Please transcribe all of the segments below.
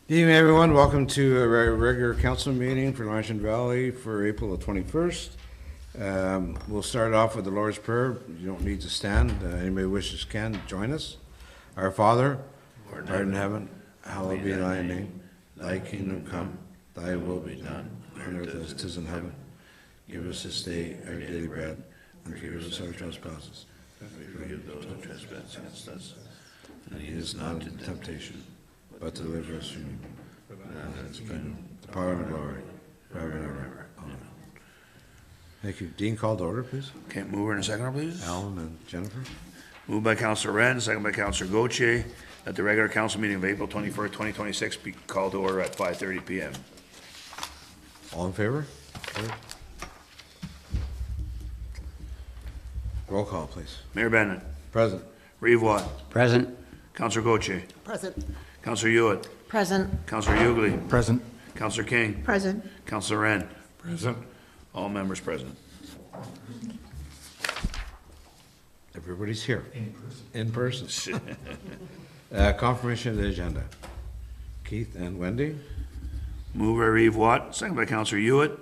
Good evening, everyone. Welcome to a regular council meeting for Laurentian Valley for April the 21st. We'll start off with the Lord's Prayer. You don't need to stand. Anybody who wishes can join us. Our Father, art in heaven, hallowed be thy name. Thy kingdom come, thy will be done, on earth as it is in heaven. Give us this day our daily bread, and forgive us our trespasses. We forgive those who trespass against us. And lead us not into temptation, but deliver us from evil. For thine is the kingdom, the power, and the glory, forever and ever. Amen. Thank you. Dean, call to order, please. Okay, mover and a seconder, please. Alan and Jennifer. Moved by Councillor Wren, second by Councillor Gauthier, that the regular council meeting of April 21st, 2026 be called to order at 5:30 p.m. All in favor? Carried. Roll call, please. Mayor Bennett. Present. Reeve Watt. Present. Councillor Gauthier. Present. Councillor Hewitt. Present. Councillor Hughley. Present. Councillor King. Present. Councillor Wren. Present. All members present. Everybody's here. In person. Confirmation of the agenda. Keith and Wendy. Moved by Reeve Watt, second by Councillor Hewitt,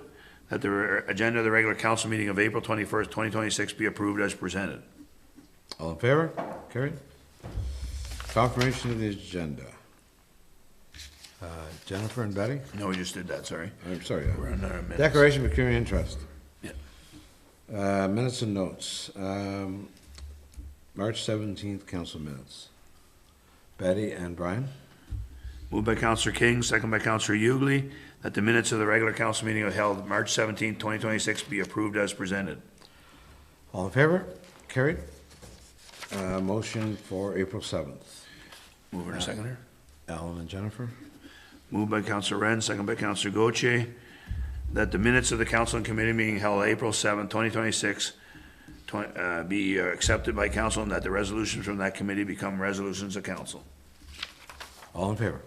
that the agenda of the regular council meeting of April 21st, 2026 be approved as presented. All in favor? Carried. Confirmation of the agenda. Jennifer and Betty? No, we just did that, sorry. I'm sorry. We're on our minutes. Declaration of Pecuniary Interest. Yeah. Minutes and notes. March 17th, council minutes. Betty and Brian? Moved by Councillor King, second by Councillor Hughley, that the minutes of the regular council meeting held March 17, 2026 be approved as presented. All in favor? Carried. Motion for April 7th. Mover and a seconder. Alan and Jennifer? Moved by Councillor Wren, second by Councillor Gauthier, that the minutes of the council and committee meeting held April 7, 2026 be accepted by council, and that the resolutions from that committee become resolutions of council. All in favor?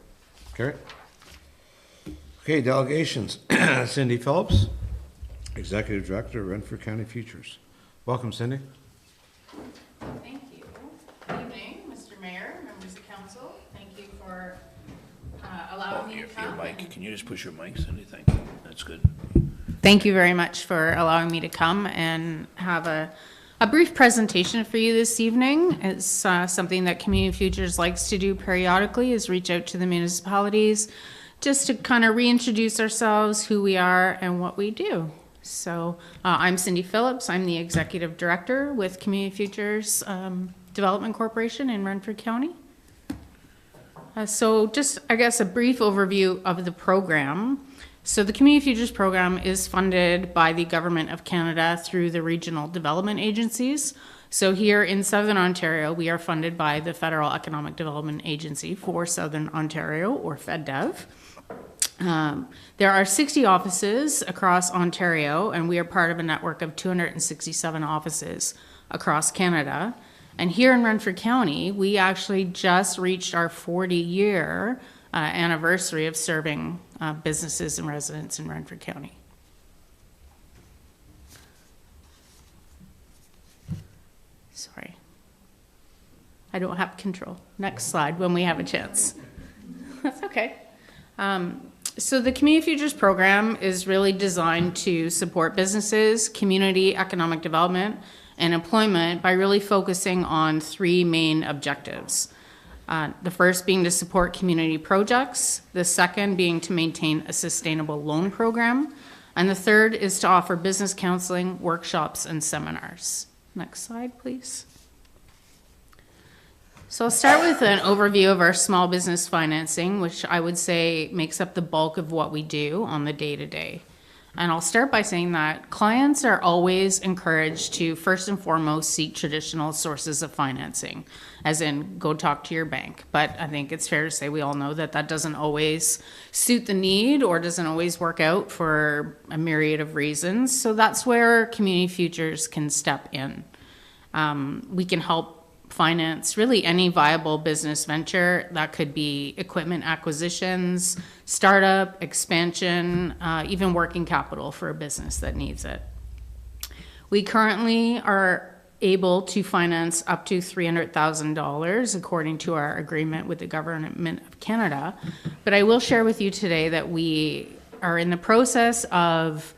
Carried. Okay, delegations. Cindy Phillips, Executive Director, Renfrew County Futures. Welcome, Cindy. Thank you. Good evening, Mr. Mayor, members of council. Thank you for allowing me to come. Your mic, can you just push your mic, Cindy? Thank you. That's good. Thank you very much for allowing me to come and have a brief presentation for you this evening. It's something that Community Futures likes to do periodically, is reach out to the municipalities just to kind of reintroduce ourselves, who we are and what we do. So I'm Cindy Phillips. I'm the Executive Director with Community Futures Development Corporation in Renfrew County. So just, I guess, a brief overview of the program. So the Community Futures Program is funded by the Government of Canada through the regional development agencies. So here in Southern Ontario, we are funded by the Federal Economic Development Agency for Southern Ontario, or FedDev. There are 60 offices across Ontario, and we are part of a network of 267 offices across Canada. And here in Renfrew County, we actually just reached our 40-year anniversary of serving businesses and residents in Renfrew County. Sorry. I don't have control. Next slide when we have a chance. That's okay. So the Community Futures Program is really designed to support businesses, community, economic development, and employment by really focusing on three main objectives. The first being to support community projects, the second being to maintain a sustainable loan program, and the third is to offer business counseling, workshops, and seminars. Next slide, please. So I'll start with an overview of our small business financing, which I would say makes up the bulk of what we do on the day-to-day. And I'll start by saying that clients are always encouraged to first and foremost seek traditional sources of financing, as in go talk to your bank. But I think it's fair to say we all know that that doesn't always suit the need or doesn't always work out for a myriad of reasons. So that's where Community Futures can step in. We can help finance really any viable business venture. That could be equipment acquisitions, startup, expansion, even working capital for a business that needs it. We currently are able to finance up to $300,000 according to our agreement with the Government of Canada. But I will share with you today that we are in the process of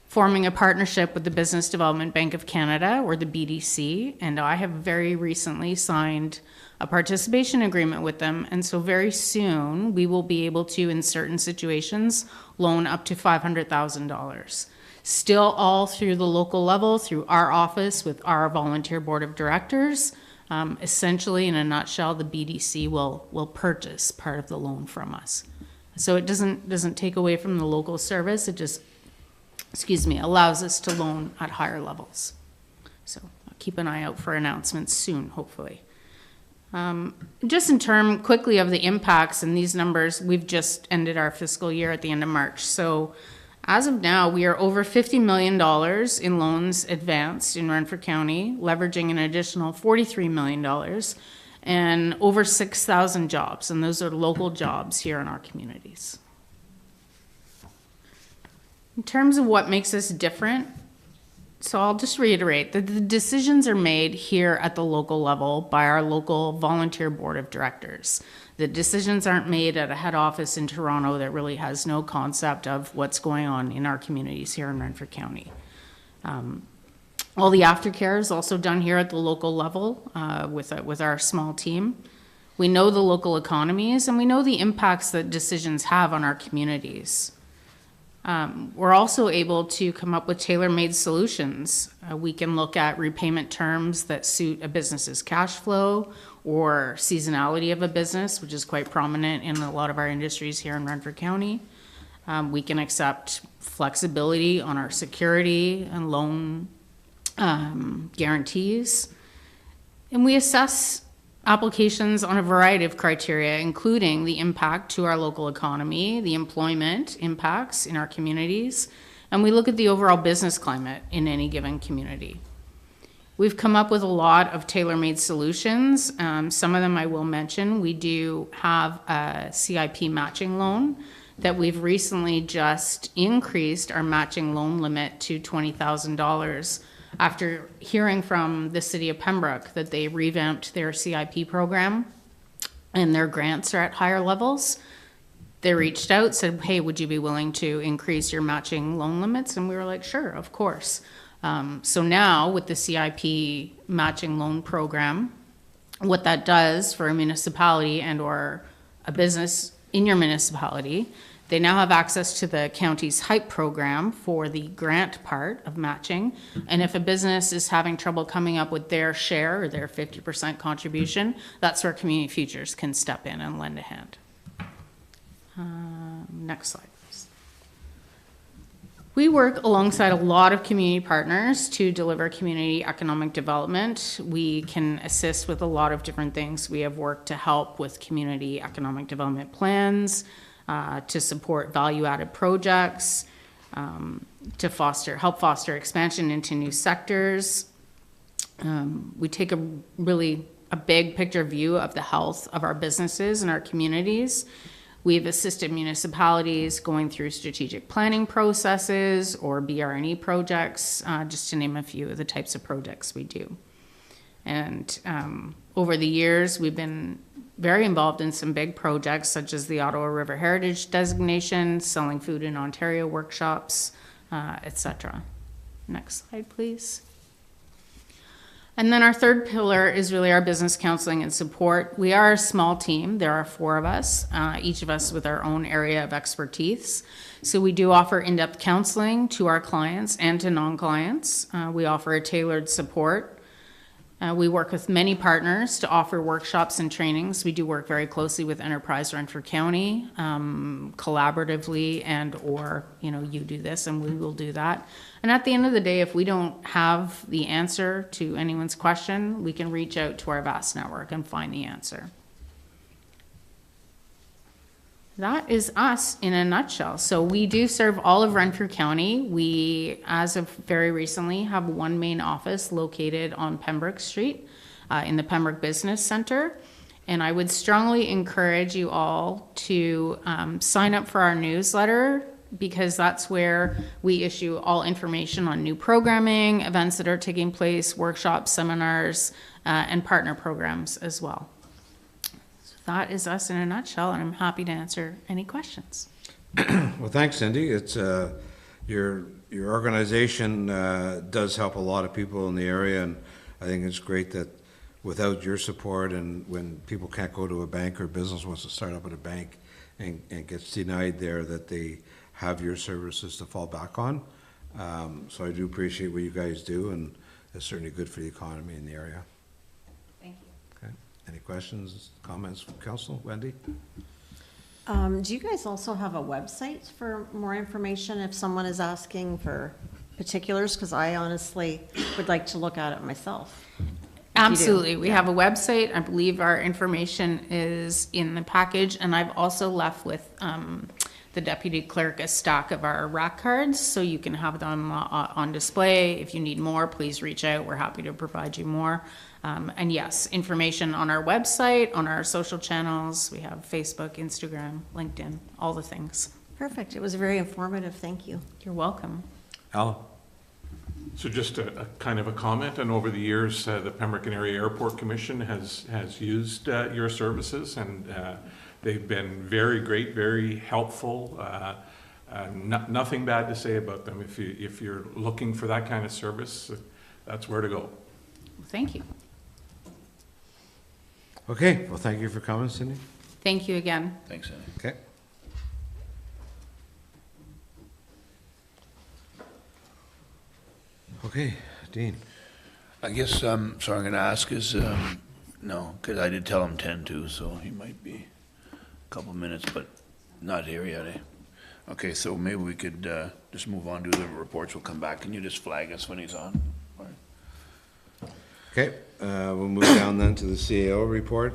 forming a partnership with the Business Development Bank of Canada, or the BDC, and I have very recently signed a participation agreement with them, and so very soon we will be able to, in certain situations, loan up to $500,000. Still all through the local level, through our office with our volunteer board of directors. Essentially, in a nutshell, the BDC will purchase part of the loan from us. So it doesn't take away from the local service, it just, allows us to loan at higher levels. So I'll keep an eye out for announcements soon, hopefully. Just in terms quickly of the impacts and these numbers, we've just ended our fiscal year at the end of March. So as of now, we are over $50 million in loans advanced in Renfrew County, leveraging an additional $43 million and over 6,000 jobs. And those are local jobs here in our communities. In terms of what makes us different, so I'll just reiterate that the decisions are made here at the local level by our local volunteer board of directors. The decisions aren't made at a head office in Toronto that really has no concept of what's going on in our communities here in Renfrew County. All the aftercare is also done here at the local level with our small team. We know the local economies and we know the impacts that decisions have on our communities. We're also able to come up with tailor-made solutions. We can look at repayment terms that suit a business's cash flow or seasonality of a business, which is quite prominent in a lot of our industries here in Renfrew County. We can accept flexibility on our security and loan guarantees. And we assess applications on a variety of criteria, including the impact to our local economy, the employment impacts in our communities, and we look at the overall business climate in any given community. We've come up with a lot of tailor-made solutions. Some of them I will mention. We do have a CIP matching loan that we've recently just increased our matching loan limit to $20,000 after hearing from the city of Pembroke that they revamped their CIP program and their grants are at higher levels. They reached out, said, hey, would you be willing to increase your matching loan limits? And we were like, sure, of course. So now with the CIP matching loan program, what that does for a municipality and or a business in your municipality, they now have access to the county's HYPE program for the grant part of matching. And if a business is having trouble coming up with their share or their 50% contribution, that's where Community Futures can step in and lend a hand. Next slide, please. We work alongside a lot of community partners to deliver community economic development. We can assist with a lot of different things. We have worked to help with community economic development plans, to support value-added projects, to help foster expansion into new sectors. We take a big picture view of the health of our businesses and our communities. We've assisted municipalities going through strategic planning processes or BR&E projects, just to name a few of the types of projects we do. And over the years, we've been very involved in some big projects such as the Ottawa River Heritage Designation, Selling Food in Ontario workshops, etc. Next slide, please. And then our third pillar is really our business counseling and support. We are a small team. There are 4 of us, each of us with our own area of expertise. So we do offer in-depth counseling to our clients and to non-clients. We offer a tailored support. We work with many partners to offer workshops and trainings. We do work very closely with Enterprise Renfrew County, collaboratively, and or, you do this and we will do that. And at the end of the day, if we don't have the answer to anyone's question, we can reach out to our vast network and find the answer. That is us in a nutshell. So we do serve all of Renfrew County. We, as of very recently, have one main office located on Pembroke Street in the Pembroke Business Center. And I would strongly encourage you all to sign up for our newsletter because that's where we issue all information on new programming, events that are taking place, workshops, seminars, and partner programs as well. So that is us in a nutshell, and I'm happy to answer any questions. Well, thanks, Cindy. It's, your organization does help a lot of people in the area, and I think it's great that without your support, and when people can't go to a bank or business wants to start up at a bank and gets denied there, that they have your services to fall back on. So I do appreciate what you guys do, and it's certainly good for the economy in the area. Thank you. Okay. Any questions, comments from council? Wendy? Do you guys also have a website for more information if someone is asking for particulars? Because I honestly would like to look at it myself. Absolutely. We have a website. I believe our information is in the package, and I've also left with the deputy clerk a stack of our rack cards, so you can have them on display. If you need more, please reach out. We're happy to provide you more. And yes, information on our website, on our social channels. We have Facebook, Instagram, LinkedIn, all the things. Perfect. It was very informative. Thank you. You're welcome. Al? So just a kind of a comment, and over the years, the Pembroke Area Airport Commission has used your services, and they've been very great, very helpful. Nothing bad to say about them. If you're looking for that kind of service, that's where to go. Thank you. Okay, well, thank you for coming, Cindy. Thank you again. Thanks, Cindy. Okay. Okay, Dean. I guess, so I'm gonna ask is, no, because I did tell him 10 to, so he might be a couple minutes, but not here yet, eh? Okay, so maybe we could just move on to the reports. We'll come back. Can you just flag us when he's on? All right. Okay, we'll move down then to the CAO report.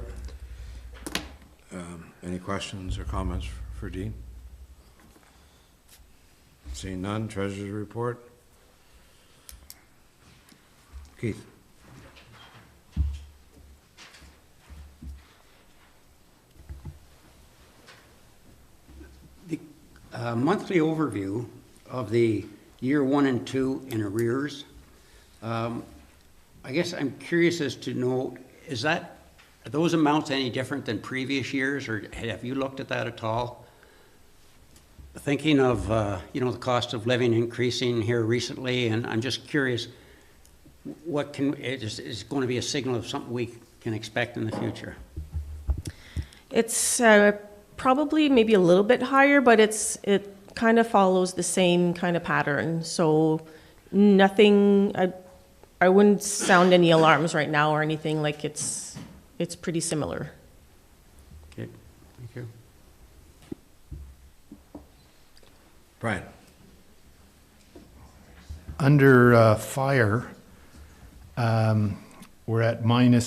Any questions or comments for Dean? Seeing none, treasurer's report. Keith? The monthly overview of the year 1 and 2 in arrears. I guess I'm curious as to know, are those amounts any different than previous years, or have you looked at that at all? Thinking of, the cost of living increasing here recently, and I'm just curious, is going to be a signal of something we can expect in the future? It's probably maybe a little bit higher, but it kind of follows the same kind of pattern. So nothing, I wouldn't sound any alarms right now or anything. Like it's pretty similar. Okay, thank you. Brian? Under fire, we're at minus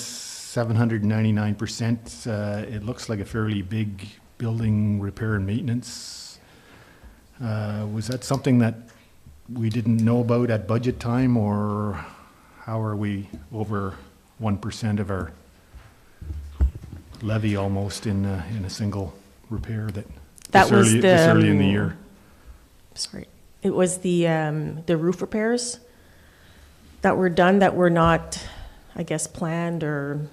799%. It looks like a fairly big building repair and maintenance. Was that something that we didn't know about at budget time, or how are we over 1% of our levy almost in a single repair That was this early in the year? Sorry, it was the roof repairs that were done that were not, I guess, planned or.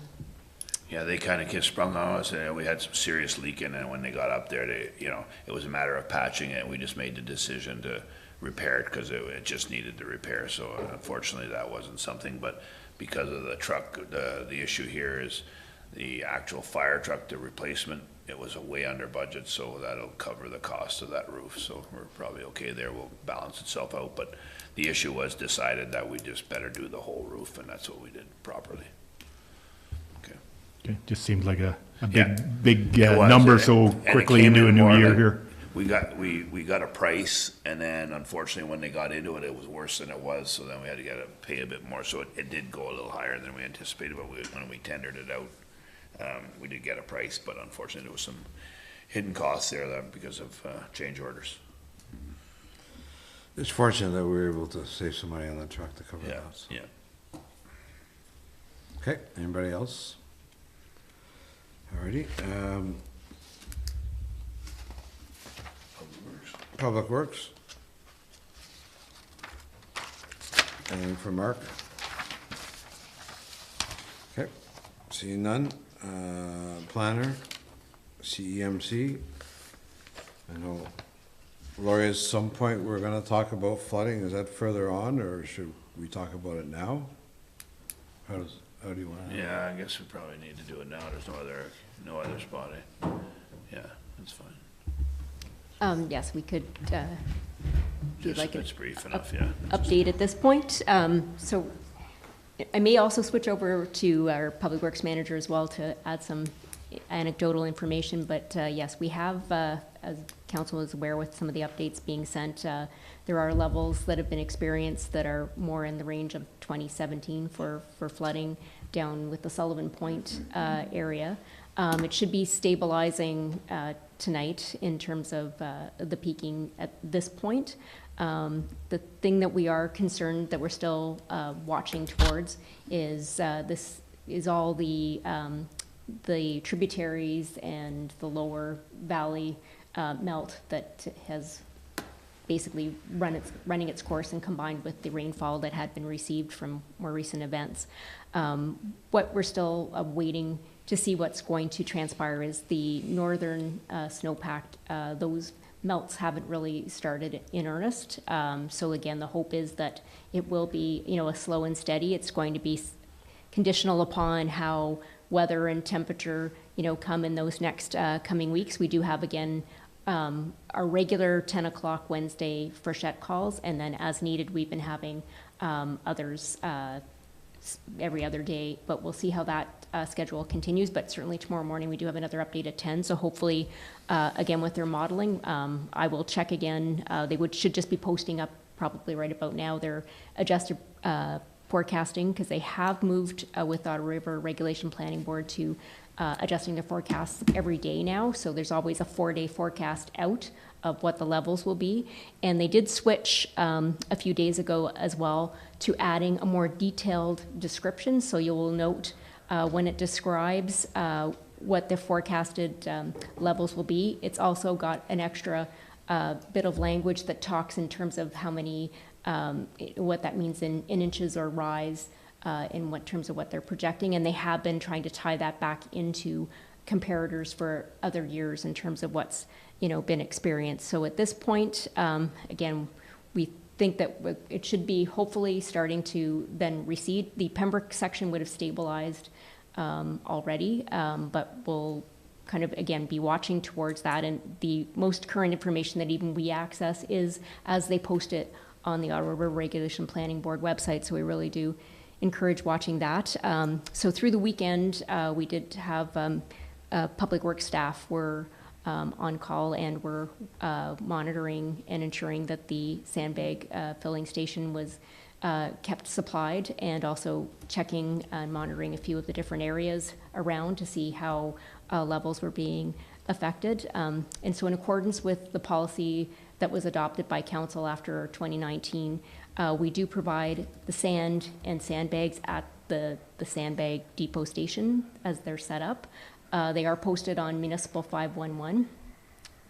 Yeah, they kind of sprung on us, and we had some serious leaking, and when they got up there, it was a matter of patching it, and we just made the decision to repair it because it just needed the repair. So unfortunately, that wasn't something, but because of the truck, the issue here is the actual fire truck, the replacement, it was way under budget, so that'll cover the cost of that roof. So we're probably okay there. We'll balance itself out, but the issue was decided that we just better do the whole roof, and that's what we did properly. Okay, just seemed like a Yeah. big It was, number and so it quickly came into a in new more year like- here. We got a price, and then unfortunately, when they got into it, it was worse than it was, so then we had to pay a bit more, so it did go a little higher than we anticipated, but when we tendered it out, we did get a price, but unfortunately, there was some hidden costs there because of change orders. It's fortunate that we were able to save some money on the truck to cover Yeah, that. So. yeah. Okay, anybody else? Alrighty, Public Works? Anything for Mark? Okay, seeing none. Planner, CEMC. I know, Lori, at some point, we're gonna talk about flooding. Is that further on, or should we talk about it now? How do you wanna? Yeah, I guess we probably need to do it now. There's no other spot, eh? Yeah, that's fine. Yes, we could, do Just, like an it's brief enough, yeah. update at this point. So I may also switch over to our Public Works Manager as well to add some anecdotal information, but yes, we have, as council is aware with some of the updates being sent, there are levels that have been experienced that are more in the range of 2017 for flooding down with the Sullivan Point area. It should be stabilizing tonight in terms of the peaking at this point. The thing that we are concerned that we're still watching towards is this is all the tributaries and the lower valley melt that has basically running its course and combined with the rainfall that had been received from more recent events. What we're still waiting to see what's going to transpire is the northern snowpack. Those melts haven't really started in earnest. So again, the hope is that it will be, a slow and steady. It's going to be conditional upon how weather and temperature, come in those next coming weeks. We do have, again, our regular 10 o'clock Wednesday freshette calls, and then as needed, we've been having others every other day, but we'll see how that schedule continues. But certainly tomorrow morning, we do have another update at 10. So hopefully, again, with their modeling, I will check again. They should just be posting up probably right about now their adjusted forecasting, because they have moved with Ottawa River Regulation Planning Board to adjusting their forecasts every day now. So there's always a 4-day forecast out of what the levels will be. And they did switch a few days ago as well to adding a more detailed description. So you will note when it describes what the forecasted levels will be, it's also got an extra bit of language that talks in terms of how many, what that means in inches or rise in what terms of what they're projecting. And they have been trying to tie that back into comparators for other years in terms of what's been experienced. So at this point, again, we think that it should be hopefully starting to then recede. The Pembroke section would have stabilized already, but we'll kind of, again, be watching towards that. And the most current information that even we access is as they post it on the Ottawa River Regulation Planning Board website. So we really do encourage watching that. So through the weekend, we did have public works staff were on call and were monitoring and ensuring that the sandbag filling station was kept supplied, and also checking and monitoring a few of the different areas around to see how levels were being affected. And so in accordance with the policy that was adopted by council after 2019, we do provide the sand and sandbags at the sandbag depot station as they're set up. They are posted on Municipal 511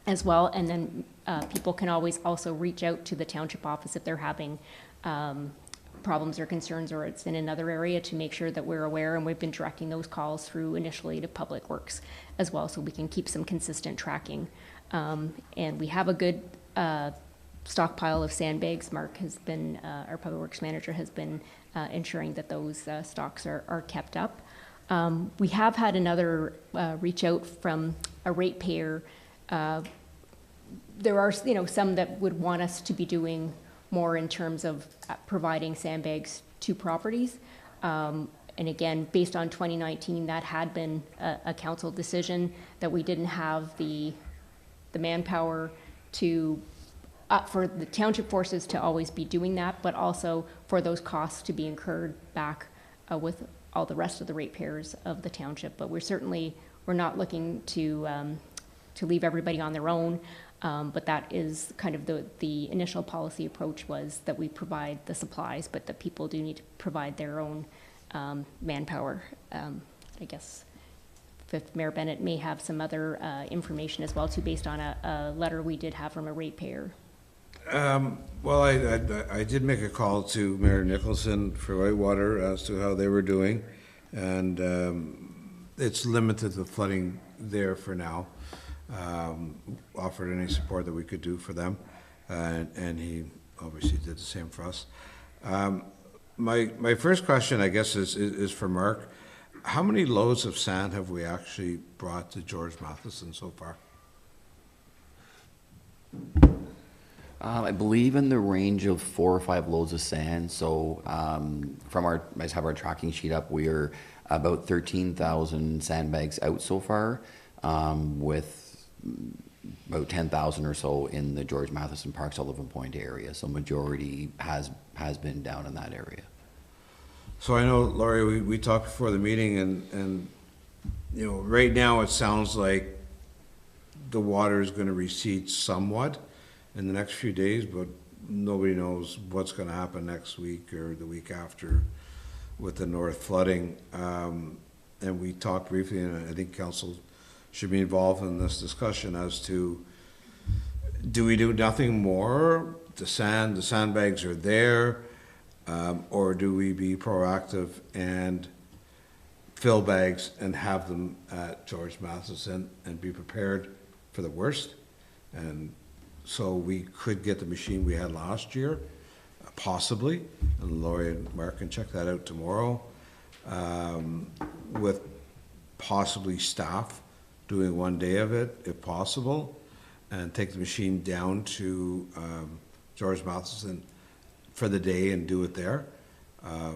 as well, and then people can always also reach out to the township office if they're having problems or concerns, or it's in another area, to make sure that we're aware, and we've been directing those calls through initially to Public Works as well, so we can keep some consistent tracking. And we have a good stockpile of sandbags. Mark has been, our Public Works Manager has been ensuring that those stocks are kept up. We have had another reach out from a ratepayer. There are, some that would want us to be doing more in terms of providing sandbags to properties. And again, based on 2019, that had been a council decision that we didn't have the manpower to, for the township forces to always be doing that, but also for those costs to be incurred back with all the rest of the ratepayers of the township. But we're not looking to leave everybody on their own. But that is kind of the initial policy approach, was that we provide the supplies, but that people do need to provide their own manpower, I guess, if Mayor Bennett may have some other information as well too, based on a letter we did have from a ratepayer. Well, I did make a call to Mayor Nicholson for Whitewater as to how they were doing, and it's limited to flooding there for now. Offered any support that we could do for them, and he obviously did the same for us. My first question, I guess, is for Mark. How many loads of sand have we actually brought to George Matheson so far? I believe in the range of 4 or 5 loads of sand. So I just have our tracking sheet up. We are about 13,000 sandbags out so far, with about 10,000 or so in the George Matheson Park Sullivan Point area. So majority has been down in that area. So I know, Laurie, we talked before the meeting, and you know, right now it sounds like the water is going to recede somewhat in the next few days, but nobody knows what's going to happen next week or the week after with the north flooding. And we talked briefly, and I think council should be involved in this discussion as to, do we do nothing more? The sandbags are there, or do we be proactive and fill bags and have them at George Matheson and be prepared for the worst? And so we could get the machine we had last year, possibly, and Laurie and Mark can check that out tomorrow, with possibly staff doing one day of it, if possible, and take the machine down to George Matheson for the day and do it there. I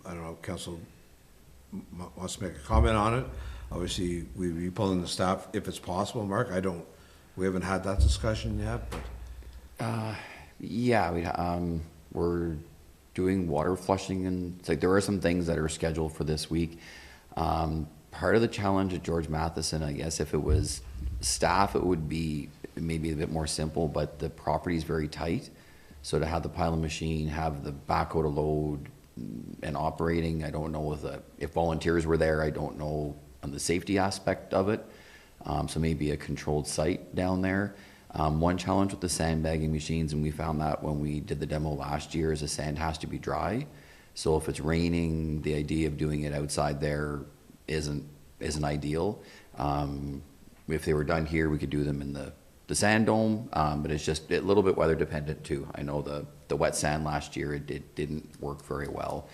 don't know if council wants to make a comment on it. Obviously, we'd be pulling the staff if it's possible. Mark, we haven't had that discussion yet, but. Yeah, we're doing water flushing, and it's like there are some things that are scheduled for this week. Part of the challenge at George Matheson, I guess, if it was staff, it would be maybe a bit more simple, but the property is very tight. So to have the pilot machine, have the backhoe to load and operating, I don't know if volunteers were there, I don't know on the safety aspect of it. So maybe a controlled site down there. One challenge with the sandbagging machines, and we found that when we did the demo last year, is the sand has to be dry. So if it's raining, the idea of doing it outside there isn't ideal. If they were done here, we could do them in the sand dome, but it's just a little bit weather dependent too. I know the wet sand last year, it didn't work very well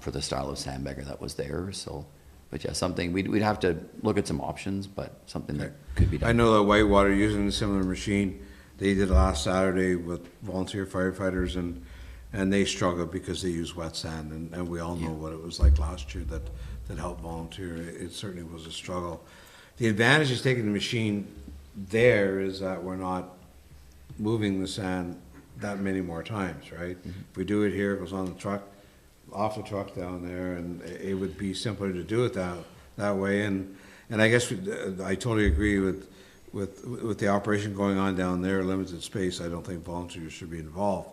for the style of sandbagger that was there. So, but yeah, something we'd have to look at some options, but something that could be done. I know that Whitewater using a similar machine. They did it last Saturday with volunteer firefighters, and they struggled because they use wet sand, and we all know what it was like last year that helped volunteer. It certainly was a struggle. The advantage is taking the machine there is that we're not moving the sand that many more times, right? Mm-hmm. If we do it here, it goes on the truck, off the truck down there, and it would be simpler to do it that way. And I guess I totally agree with the operation going on down there, limited space. I don't think volunteers should be involved.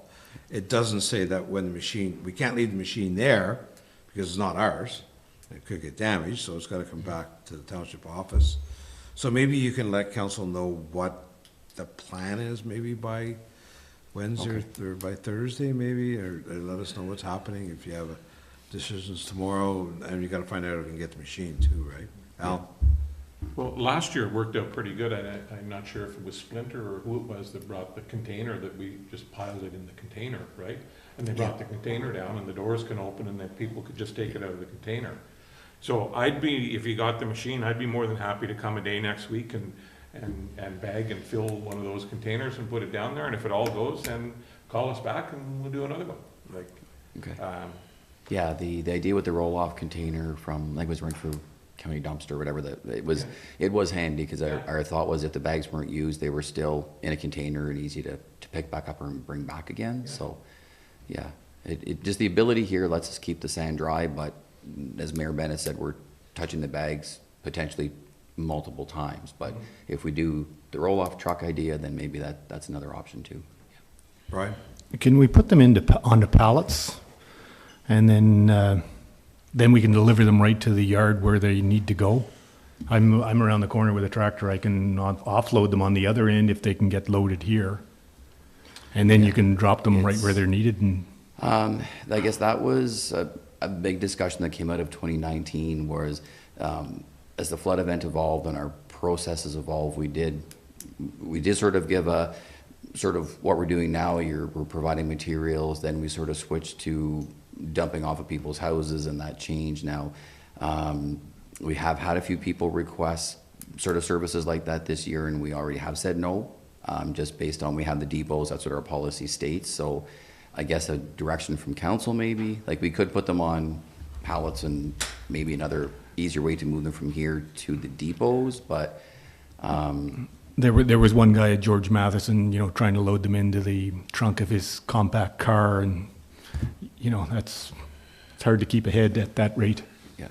It doesn't say that when the machine, we can't leave the machine there because it's not ours. It could get damaged, so it's got to come back to the township office. So maybe you can let council know what the plan is, maybe by Wednesday or by Thursday, maybe, or let us know what's happening if you have decisions tomorrow, and you got to find out if you can get the machine too, right? Al? Well, last year it worked out pretty good. I'm not sure if it was Splinter or who it was that brought the container that we just piled it in the container, right? And they brought the container down and the doors can open and then people could just take it out of the container. So if you got the machine, I'd be more than happy to come a day next week and bag and fill one of those containers and put it down there. And if it all goes, then call us back and we'll do another one. Okay. Yeah, the idea with the roll-off container from, I think it was Renfrew County dumpster or whatever, it was handy because our thought was if the bags weren't used, they were still in a container and easy to pick back up and bring back again. Yeah. So, yeah, it just the ability here lets us keep the sand dry, but as Mayor Bennett said, we're touching the bags potentially multiple times. But if we do the roll-off truck idea, then maybe that's another option too. Yeah. Brian? Can we put them onto pallets, and then we can deliver them right to the yard where they need to go? I'm around the corner with a tractor, I can offload them on the other end if they can get loaded here. And then you can drop them right where they're needed and, I guess that was a big discussion that came out of 2019 was, as the flood event evolved and our processes evolved, we did sort of give a, sort of what we're doing now, we're providing materials, then we sort of switched to dumping off of people's houses, and that changed now. We have had a few people request sort of services like that this year, and we already have said no, just based on we have the depots, that's what our policy states. So I guess a direction from council maybe, like we could put them on pallets and maybe another easier way to move them from here to the depots, but there was one guy at George Matheson, trying to load them into the trunk of his compact car, and, it's hard to keep ahead at that rate. yeah.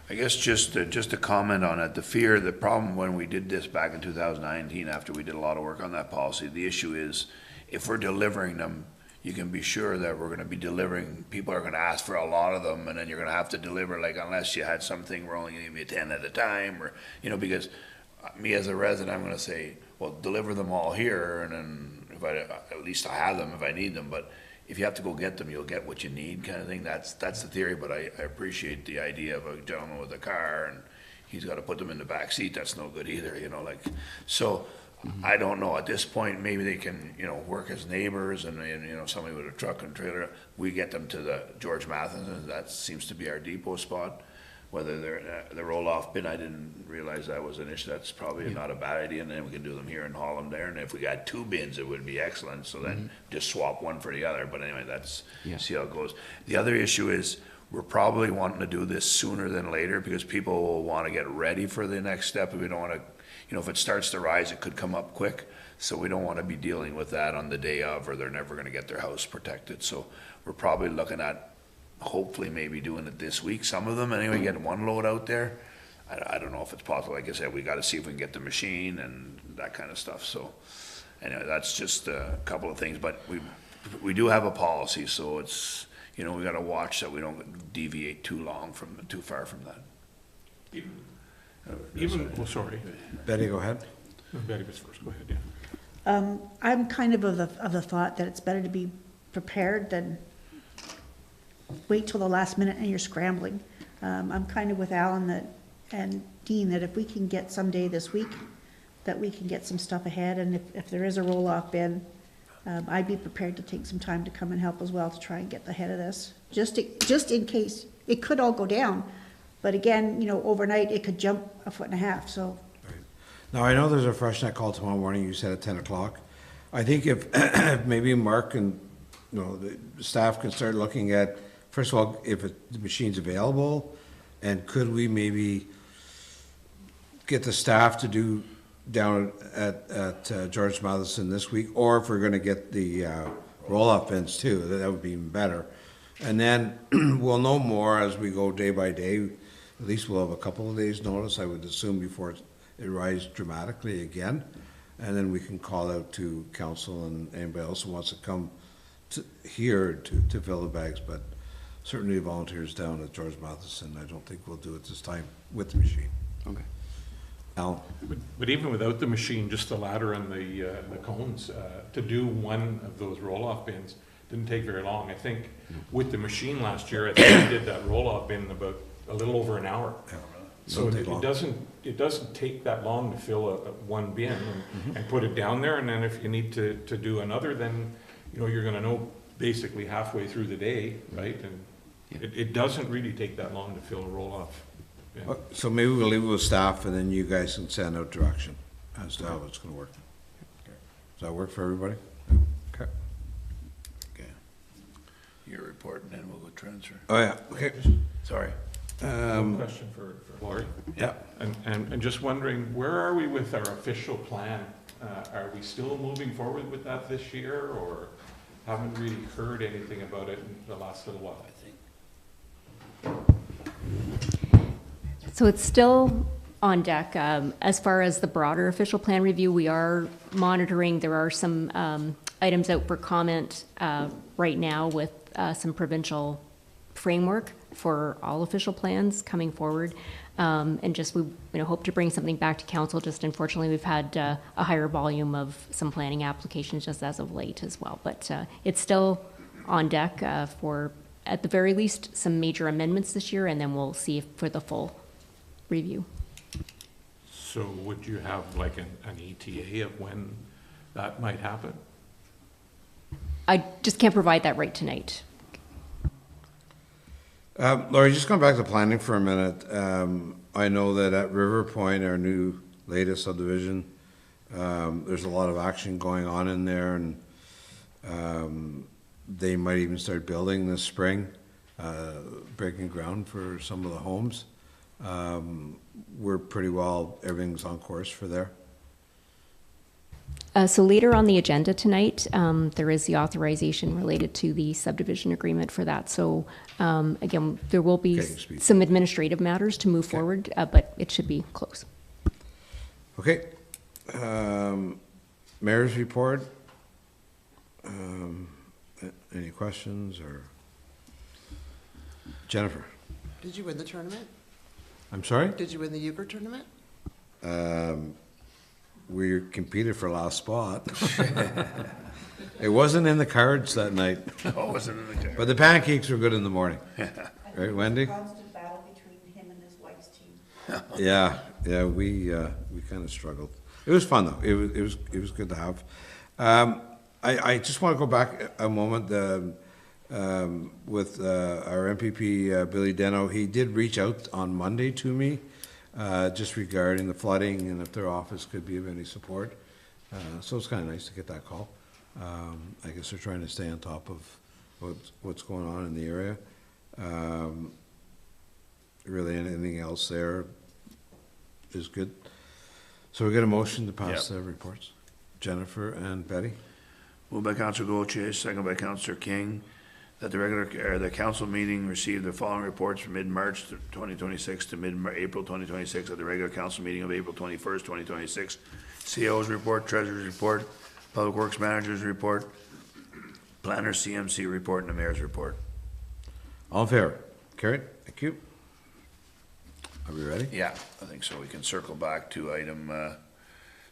I guess just to comment on it, the problem when we did this back in 2019, after we did a lot of work on that policy, the issue is if we're delivering them, you can be sure that we're gonna be delivering, people are gonna ask for a lot of them, and then you're gonna have to deliver, like, unless you had something, we're only gonna give you 10 at a time, or, because me as a resident, I'm gonna say, well, deliver them all here, and then at least I have them if I need them, but if you have to go get them, you'll get what you need, kind of thing. That's the theory, but I appreciate the idea of a gentleman with a car, and he's gotta put them in the back seat, that's no good either, so, I don't know, at this point, maybe they can, work as neighbors, and somebody with a truck and trailer, we get them to the George Matheson, that seems to be our depot spot. Whether they're, the roll-off bin, I didn't realize that was an issue, that's probably not a bad idea, and then we can do them here and haul them there, and if we got 2 bins, it would be excellent, so then just swap one for the other, but anyway, see how it goes. The other issue is, we're probably wanting to do this sooner than later, because people will wanna get ready for the next step, and we don't wanna, if it starts to rise, it could come up quick, so we don't wanna be dealing with that on the day of, or they're never gonna get their house protected, so we're probably looking at hopefully maybe doing it this week, some of them, anyway, getting one load out there. I don't know if it's possible, like I said, we gotta see if we can get the machine and that kind of stuff, so. Anyway, that's just a couple of things, but we do have a policy, so it's, we gotta watch that we don't deviate too far from that. Sorry. Betty, go ahead. Betty was first, go ahead, yeah. I'm kind of the thought that it's better to be prepared than wait till the last minute and you're scrambling. I'm kind of with Alan and Dean that if we can get someday this week, that we can get some stuff ahead, and if there is a roll-off bin, I'd be prepared to take some time to come and help as well to try and get ahead of this, just in case. It could all go down, but again, overnight it could jump 1.5 feet, so. Now, I know there's a fresh net call tomorrow morning, you said at 10 o'clock. I think if maybe Mark and, the staff can start looking at, first of all, if the machine's available, and could we maybe get the staff to do down at George Matheson this week, or if we're gonna get the roll-off bins too, that would be even better. And then we'll know more as we go day by day. At least we'll have a couple of days' notice, I would assume, before it rises dramatically again. And then we can call out to council and anybody else who wants to come here to fill the bags, but certainly volunteers down at George Matheson, I don't think we'll do it this time with the machine. Okay. Al? But even without the machine, just the ladder and the cones, to do one of those roll-off bins didn't take very long. I think with the machine last year, I think we did that roll-off bin in about a little over an hour. Yeah. So it doesn't take that long to fill one bin and put it down there, and then if you need to do another, then, you're gonna know basically halfway through the day, right? And it doesn't really take that long to fill a roll-off bin. So maybe we'll leave it with staff and then you guys can send out direction as to how it's gonna work. Does that work for everybody? Okay. Your report, and then we'll go transfer. Oh, yeah, okay. Sorry. One question for Laurie. Yeah. And just wondering, where are we with our official plan? Are we still moving forward with that this year, or haven't really heard anything about it in the last little while? So it's still on deck. As far as the broader official plan review, we are monitoring. There are some items out for comment right now with some provincial framework for all official plans coming forward. And just, we, hope to bring something back to council. Just unfortunately, we've had a higher volume of some planning applications just as of late as well. But it's still on deck for, at the very least, some major amendments this year, and then we'll see for the full review. So would you have like an ETA of when that might happen? I just can't provide that right tonight. Laurie, just going back to planning for a minute. I know that at River Point, our new latest subdivision, there's a lot of action going on in there, and they might even start building this spring, breaking ground for some of the homes. We're pretty well, everything's on course for there. So later on the agenda tonight, there is the authorization related to the subdivision agreement for that. So again, there will be some administrative matters to move forward, but it should be close. Okay. Mayor's report. Any questions or? Jennifer? Did you win the tournament? I'm sorry? Did you win the euchre tournament? We competed for last spot. It wasn't in the cards that night. No, it wasn't in the cards. But the pancakes were good in the morning. Right, Wendy? Constant battle between him and his wife's team. Yeah, we kind of struggled. It was fun though. It was good to have. I just want to go back a moment with our MPP Billy Deno. He did reach out on Monday to me just regarding the flooding and if their office could be of any support. So it's kind of nice to get that call. I guess they're trying to stay on top of what's going on in the area. Really, anything else there is good. So we get a motion to pass the reports. Jennifer and Betty. Moved by Councillor Gauthier, second by Councillor King, that the council meeting received the following reports from mid-March 2026 to mid-April 2026 at the regular council meeting of April 21st, 2026. CO's report, treasurer's report, public works manager's report, planner CMC report, and the mayor's report. All in favor? Carried. Thank you. Are we ready? Yeah, I think so. We can circle back to item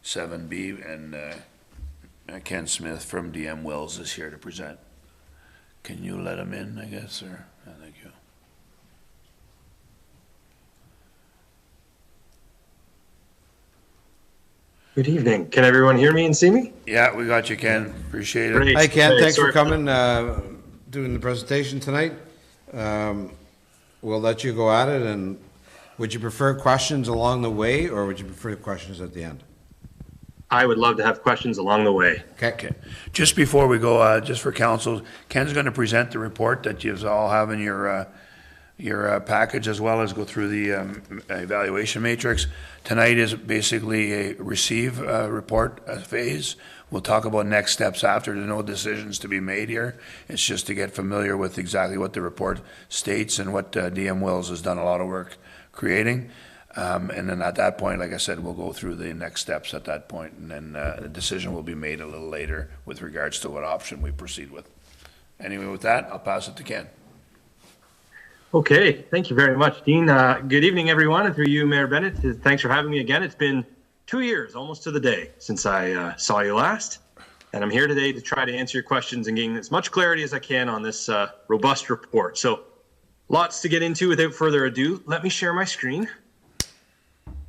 7B, and Ken Smith from DM Wells is here to present. Can you let him in, I guess, or? Yeah, thank you. Good evening. Can everyone hear me and see me? Yeah, we got you, Ken. Appreciate it. Great. Hi, Ken. Hey, Thanks for sorry. coming, doing the presentation tonight. We'll let you go at it, and would you prefer questions along the way, or would you prefer questions at the end? I would love to have questions along the way. Okay. Just before we go, just for council, Ken's going to present the report that you all have in your package, as well as go through the evaluation matrix. Tonight is basically a receive report phase. We'll talk about next steps after. There's no decisions to be made here. It's just to get familiar with exactly what the report states and what DM Wells has done a lot of work creating. And then at that point, like I said, we'll go through the next steps at that point, and then a decision will be made a little later with regards to what option we proceed with. Anyway, with that, I'll pass it to Ken. Okay, thank you very much, Dean. Good evening, everyone, and through you, Mayor Bennett. Thanks for having me again. It's been 2 years, almost to the day, since I saw you last, and I'm here today to try to answer your questions and gain as much clarity as I can on this robust report. So, lots to get into. Without further ado, let me share my screen,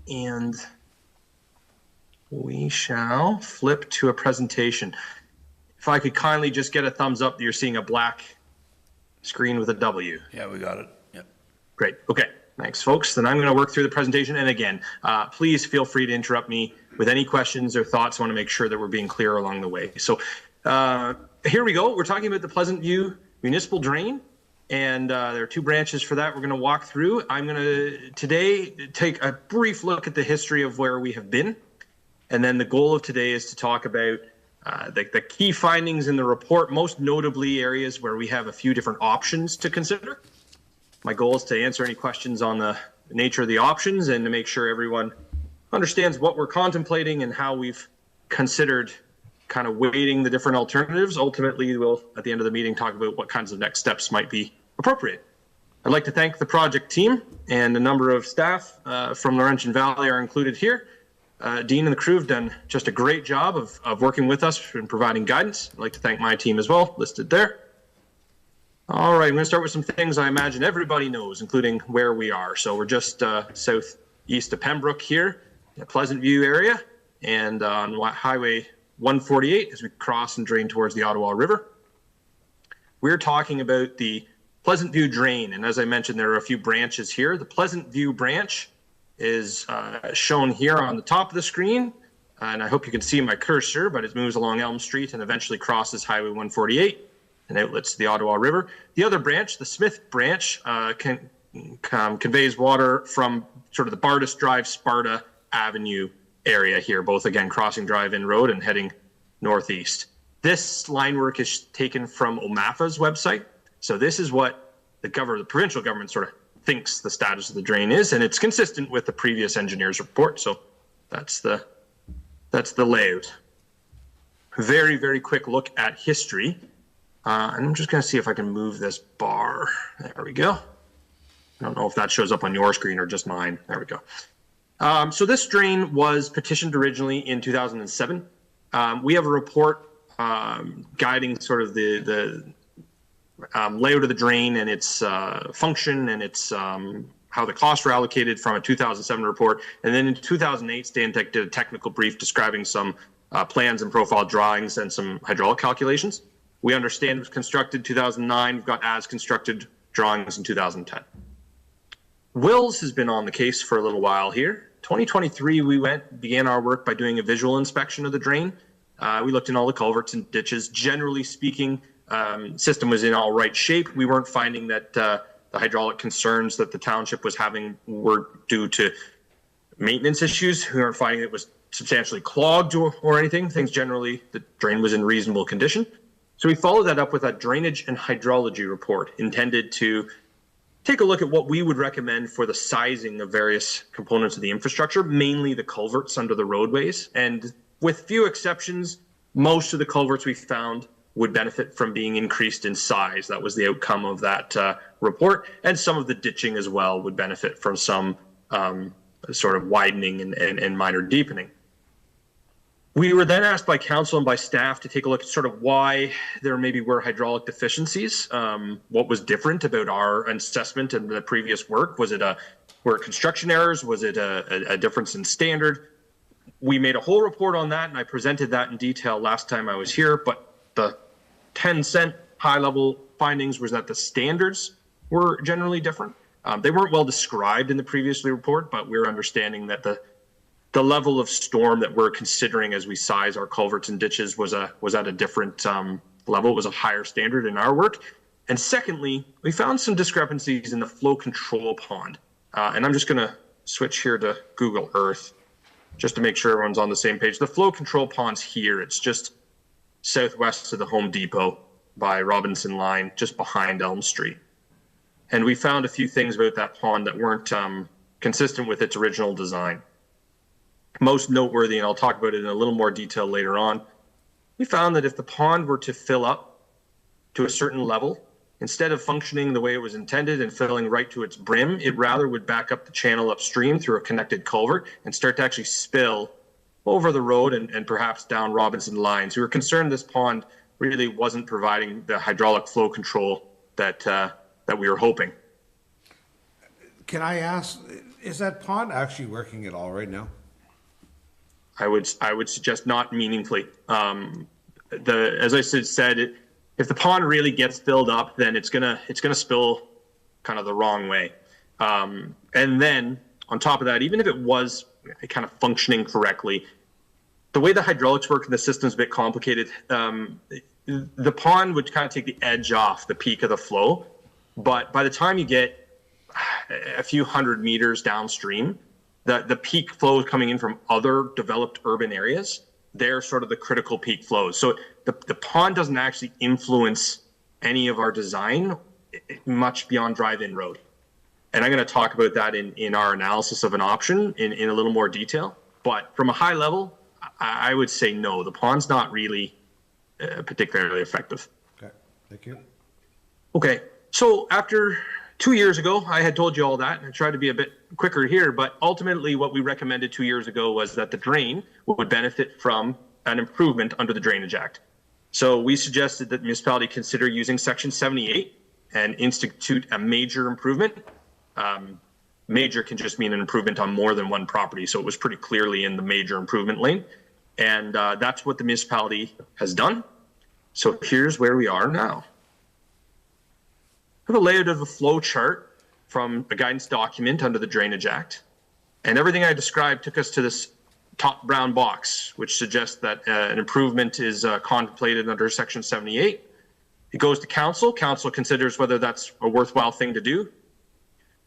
and we shall flip to a presentation. If I could kindly just get a thumbs up that you're seeing a black screen with a W. Yeah, we got it. Yep. Great. Okay. Thanks, folks. Then I'm going to work through the presentation. And again, please feel free to interrupt me with any questions or thoughts. I want to make sure that we're being clear along the way. So here we go. We're talking about the Pleasant View Municipal Drain. And there are two branches for that we're going to walk through. I'm going to today take a brief look at the history of where we have been. And then the goal of today is to talk about the key findings in the report, most notably areas where we have a few different options to consider. My goal is to answer any questions on the nature of the options and to make sure everyone understands what we're contemplating and how we've considered kind of weighting the different alternatives. Ultimately, we'll, at the end of the meeting, talk about what kinds of next steps might be appropriate. I'd like to thank the project team, and a number of staff from Laurentian Valley are included here. Dean and the crew have done just a great job of working with us and providing guidance. I'd like to thank my team as well, listed there. All right, I'm going to start with some things I imagine everybody knows, including where we are. So we're just southeast of Pembroke here, in the Pleasant View area, and on Highway 148 as we cross and drain towards the Ottawa River. We're talking about the Pleasant View drain, and as I mentioned, there are a few branches here. The Pleasant View branch is shown here on the top of the screen, and I hope you can see my cursor, but it moves along Elm Street and eventually crosses Highway 148 and outlets the Ottawa River. The other branch, the Smith branch, conveys water from sort of the Bardis Drive, Sparta Avenue area here, both again crossing Drive-In Road and heading northeast. This line work is taken from OMAFA's website. So this is what the provincial government sort of thinks the status of the drain is, and it's consistent with the previous engineer's report. So that's the layout. Very, very quick look at history. And I'm just going to see if I can move this bar. There we go. I don't know if that shows up on your screen or just mine. There we go. So this drain was petitioned originally in 2007. We have a report guiding sort of the layout of the drain and its function and its how the costs were allocated from a 2007 report. And then in 2008, Stantec did a technical brief describing some plans and profile drawings and some hydraulic calculations. We understand it was constructed 2009. We've got as constructed drawings in 2010. Wills has been on the case for a little while here. 2023, we began our work by doing a visual inspection of the drain. We looked in all the culverts and ditches. Generally speaking, system was in all right shape. We weren't finding that the hydraulic concerns that the township was having were due to maintenance issues. We weren't finding it was substantially clogged or anything. Things generally, the drain was in reasonable condition. So we followed that up with a drainage and hydrology report intended to take a look at what we would recommend for the sizing of various components of the infrastructure, mainly the culverts under the roadways. And with few exceptions, most of the culverts we found would benefit from being increased in size. That was the outcome of that report. And some of the ditching as well would benefit from some sort of widening and minor deepening. We were then asked by council and by staff to take a look at sort of why there maybe were hydraulic deficiencies. What was different about our assessment and the previous work? Were it construction errors? Was it a difference in standard? We made a whole report on that, and I presented that in detail last time I was here, but the 10-cent high-level findings was that the standards were generally different. They weren't well described in the previous report, but we're understanding that the level of storm that we're considering as we size our culverts and ditches was at a different level. It was a higher standard in our work. And secondly, we found some discrepancies in the flow control pond. And I'm just going to switch here to Google Earth just to make sure everyone's on the same page. The flow control pond's here. It's just southwest of the Home Depot by Robinson Line, just behind Elm Street. And we found a few things about that pond that weren't consistent with its original design. Most noteworthy, and I'll talk about it in a little more detail later on, we found that if the pond were to fill up to a certain level, instead of functioning the way it was intended and filling right to its brim, it rather would back up the channel upstream through a connected culvert and start to actually spill over the road and perhaps down Robinson Lines. We were concerned this pond really wasn't providing the hydraulic flow control that we were hoping. Can I ask, is that pond actually working at all right now? I would suggest not meaningfully. As I said, if the pond really gets filled up, then it's gonna spill kind of the wrong way. And then on top of that, even if it was kind of functioning correctly, the way the hydraulics work in the system's a bit complicated. The pond would kind of take the edge off the peak of the flow, but by the time you get a few hundred meters downstream, the peak flow coming in from other developed urban areas, they're sort of the critical peak flows. So the pond doesn't actually influence any of our design much beyond Drive-In Road. And I'm going to talk about that in our analysis of an option in a little more detail. But from a high level, I would say no, the pond's not really particularly effective. Okay, thank you. Okay, so after 2 years ago, I had told you all that, and I tried to be a bit quicker here, but ultimately what we recommended 2 years ago was that the drain would benefit from an improvement under the Drainage Act. So we suggested that the municipality consider using Section 78 and institute a major improvement. Major can just mean an improvement on more than one property, so it was pretty clearly in the major improvement lane. And that's what the municipality has done. So here's where we are now. I have a layout of a flow chart from a guidance document under the Drainage Act. And everything I described took us to this top brown box, which suggests that an improvement is contemplated under Section 78. It goes to council. Council considers whether that's a worthwhile thing to do. The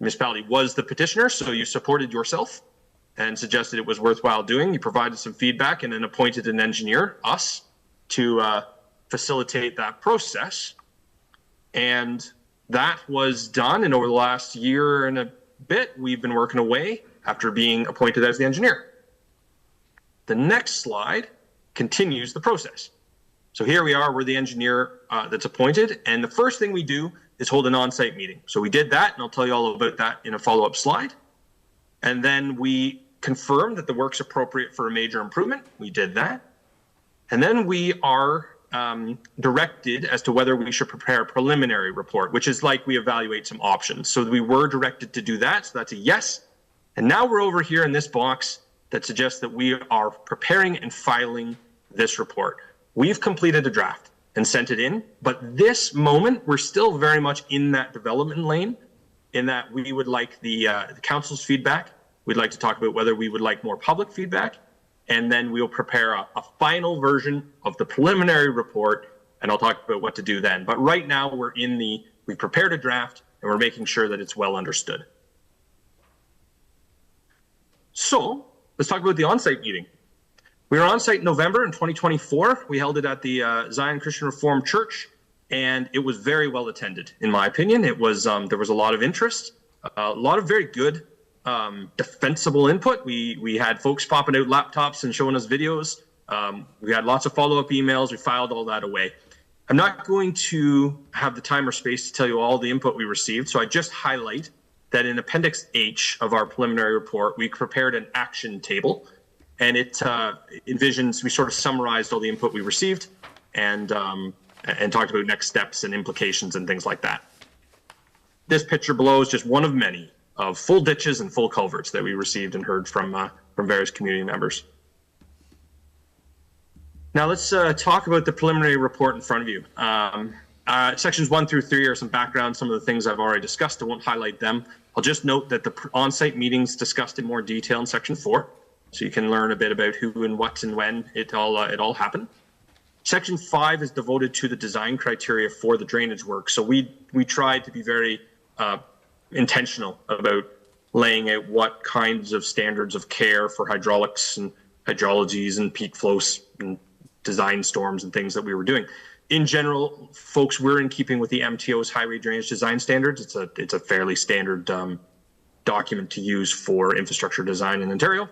municipality was the petitioner, so you supported yourself and suggested it was worthwhile doing. You provided some feedback and then appointed an engineer, us, to facilitate that process. And that was done, and over the last year and a bit, we've been working away after being appointed as the engineer. The next slide continues the process. So here we are, we're the engineer that's appointed, and the first thing we do is hold an on-site meeting. So we did that, and I'll tell you all about that in a follow-up slide. And then we confirmed that the work's appropriate for a major improvement. We did that. And then we are directed as to whether we should prepare a preliminary report, which is like we evaluate some options. So we were directed to do that, so that's a yes. And now we're over here in this box that suggests that we are preparing and filing this report. We've completed a draft and sent it in, but this moment, we're still very much in that development lane, in that we would like the council's feedback. We'd like to talk about whether we would like more public feedback, and then we'll prepare a final version of the preliminary report, and I'll talk about what to do then. But right now, we've prepared a draft, and we're making sure that it's well understood. So let's talk about the on-site meeting. We were on site in November in 2024. We held it at the Zion Christian Reformed Church, and it was very well attended, in my opinion. It was there was a lot of interest, a lot of very good, defensible input. We had folks popping out laptops and showing us videos. We had lots of follow-up emails. We filed all that away. I'm not going to have the time or space to tell you all the input we received, so I just highlight that in Appendix H of our preliminary report, we prepared an action table. And it envisions, we sort of summarized all the input we received and talked about next steps and implications and things like that. This picture below is just one of many of full ditches and full culverts that we received and heard from various community members. Now let's talk about the preliminary report in front of you. Sections 1 through 3 are some background, some of the things I've already discussed. I won't highlight them. I'll just note that the on-site meetings discussed in more detail in Section 4. So you can learn a bit about who and what and when it all happened. Section 5 is devoted to the design criteria for the drainage work. So we tried to be very intentional about laying out what kinds of standards of care for hydraulics and hydrologies and peak flows and design storms and things that we were doing. In general, folks, we're in keeping with the MTO's highway drainage design standards. It's a fairly standard document to use for infrastructure design in Ontario.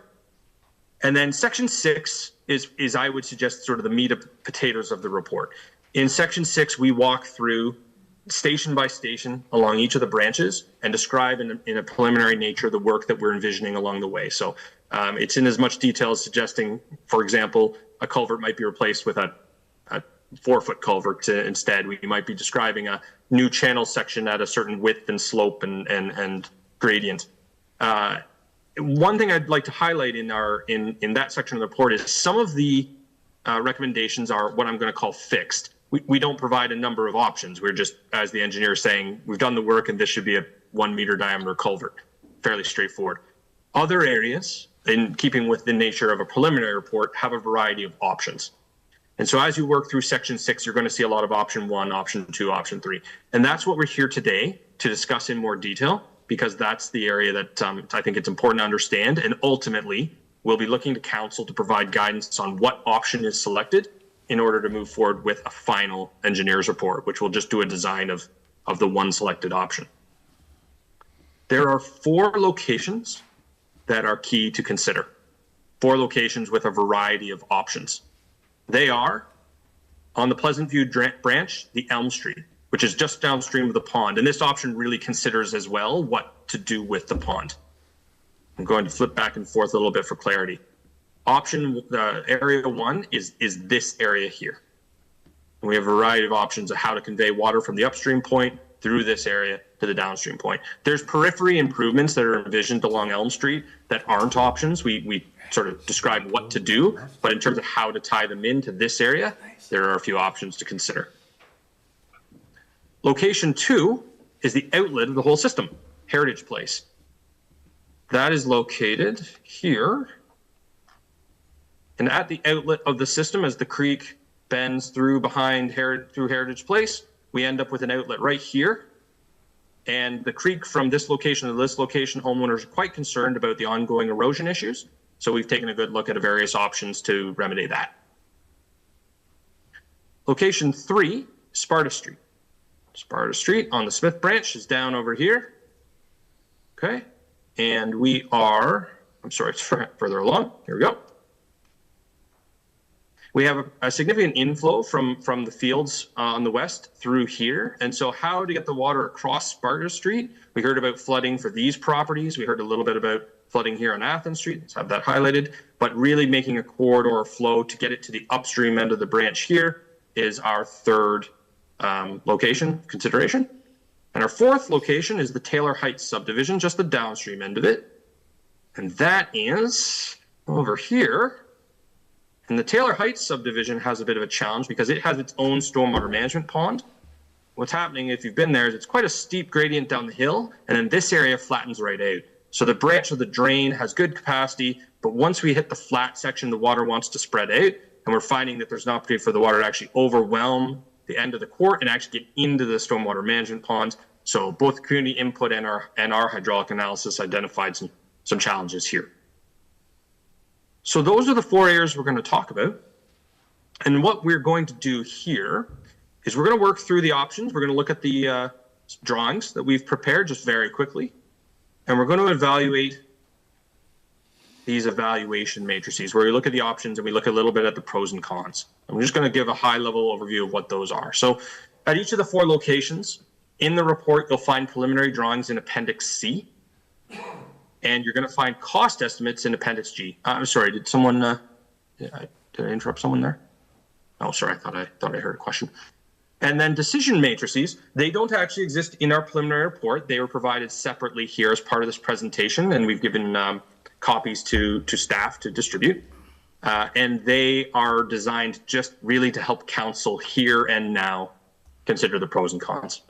And then Section 6 is I would suggest sort of the meat and potatoes of the report. In Section 6, we walk through station by station along each of the branches and describe in a preliminary nature the work that we're envisioning along the way. So it's in as much detail as suggesting, for example, a culvert might be replaced with a 4-foot culvert instead. We might be describing a new channel section at a certain width and slope and gradient. One thing I'd like to highlight in that section of the report is some of the recommendations are what I'm going to call fixed. We don't provide a number of options. We're just, as the engineer, saying we've done the work and this should be a 1-meter diameter culvert. Fairly straightforward. Other areas, in keeping with the nature of a preliminary report, have a variety of options. And so as you work through Section 6, you're going to see a lot of option 1, option 2, option 3. And that's what we're here today to discuss in more detail, because that's the area that I think it's important to understand. And ultimately, we'll be looking to council to provide guidance on what option is selected in order to move forward with a final engineer's report, which will just do a design of the one selected option. There are 4 locations that are key to consider. 4 locations with a variety of options. They are on the Pleasant View branch, the Elm Street. which is just downstream of the pond. And this option really considers as well what to do with the pond. I'm going to flip back and forth a little bit for clarity. Option, area 1 is this area here. And we have a variety of options of how to convey water from the upstream point through this area to the downstream point. There's periphery improvements that are envisioned along Elm Street that aren't options. We sort of describe what to do, but in terms of how to tie them into this area, there are a few options to consider. Location 2 is the outlet of the whole system, Heritage Place. That is located here. And at the outlet of the system, as the creek bends through through Heritage Place, we end up with an outlet right here. And the creek from this location to this location, homeowners are quite concerned about the ongoing erosion issues. So we've taken a good look at various options to remedy that. Location 3, Sparta Street. Sparta Street on the Smith branch is down over here. Okay. And we are, I'm sorry, it's further along. Here we go. We have a significant inflow from the fields on the west through here. And so how to get the water across Sparta Street? We heard about flooding for these properties. We heard a little bit about flooding here on Athens Street. Let's have that highlighted. But really making a corridor flow to get it to the upstream end of the branch here is our third location consideration. And our fourth location is the Taylor Heights subdivision, just the downstream end of it. And that is over here. And the Taylor Heights subdivision has a bit of a challenge because it has its own stormwater management pond. What's happening, if you've been there, is it's quite a steep gradient down the hill, and then this area flattens right out. So the branch of the drain has good capacity, but once we hit the flat section, the water wants to spread out, and we're finding that there's an opportunity for the water to actually overwhelm the end of the court and actually get into the stormwater management pond. So both community input and our hydraulic analysis identified some challenges here. So those are the 4 areas we're going to talk about. And what we're going to do here is we're going to work through the options. We're going to look at the drawings that we've prepared just very quickly. And we're going to evaluate these evaluation matrices where we look at the options and we look a little bit at the pros and cons. I'm just going to give a high level overview of what those are. So at each of the 4 locations in the report, you'll find preliminary drawings in Appendix C. And you're going to find cost estimates in Appendix G. I'm sorry, did someone, did I interrupt someone there? Oh, sorry, I thought I heard a question. And then decision matrices, they don't actually exist in our preliminary report. They were provided separately here as part of this presentation, and we've given copies to staff to distribute. And they are designed just really to help council here and now consider the pros and cons.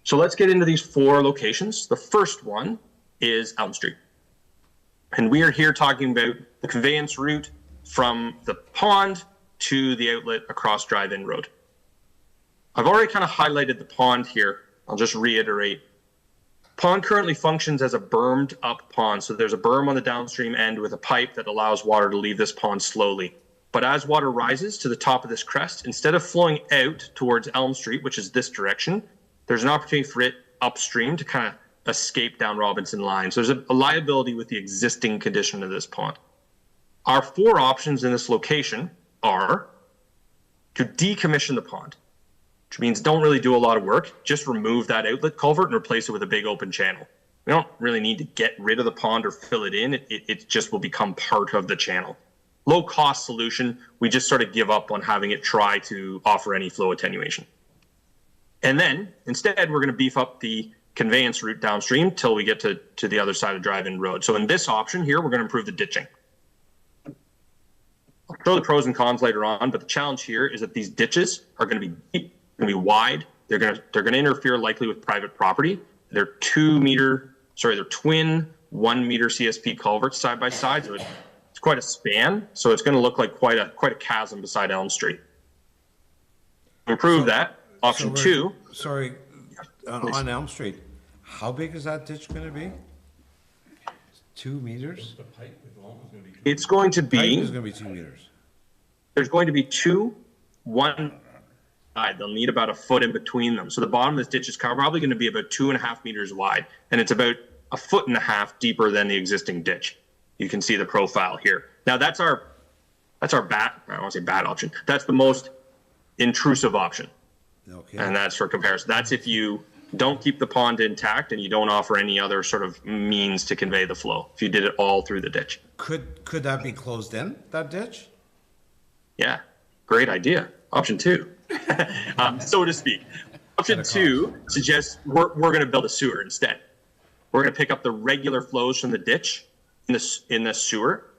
So let's get into these 4 locations. The first one is Elm Street. And we are here talking about the conveyance route from the pond to the outlet across Drive-In Road. I've already kind of highlighted the pond here. I'll just reiterate. Pond currently functions as a bermed up pond. So there's a berm on the downstream end with a pipe that allows water to leave this pond slowly. But as water rises to the top of this crest, instead of flowing out towards Elm Street, which is this direction, there's an opportunity for it upstream to kind of escape down Robinson Line. So there's a liability with the existing condition of this pond. Our 4 options in this location are to decommission the pond, which means don't really do a lot of work. Just remove that outlet culvert and replace it with a big open channel. We don't really need to get rid of the pond or fill it in. It just will become part of the channel. Low cost solution. We just sort of give up on having it try to offer any flow attenuation. And then instead, we're going to beef up the conveyance route downstream till we get to the other side of Drive-In Road. So in this option here, we're going to improve the ditching. I'll show the pros and cons later on, but the challenge here is that these ditches are going to be deep, going to be wide. They're going to interfere likely with private property. They're twin 1 meter CSP culverts side by side. So it's quite a span. So it's going to look like quite a chasm beside Elm Street. To improve that, option 2. Sorry, on Elm Street, how big is that ditch going to be? 2 meters? It's going to Pipe be, is going to be 2 meters. there's going to be 2, 1 side. They'll need about a foot in between them. So the bottom of this ditch is probably going to be about 2.5 meters wide, and it's about 1.5 feet deeper than the existing ditch. You can see the profile here. Now that's our I don't want to say bad option. That's the most intrusive option. Okay. And that's for comparison. That's if you don't keep the pond intact and you don't offer any other sort of means to convey the flow. If you did it all through the ditch. Could that be closed in, that ditch? Yeah, great idea. Option 2, so to speak. Option 2 suggests we're going to build a sewer instead. We're going to pick up the regular flows from the ditch in the sewer,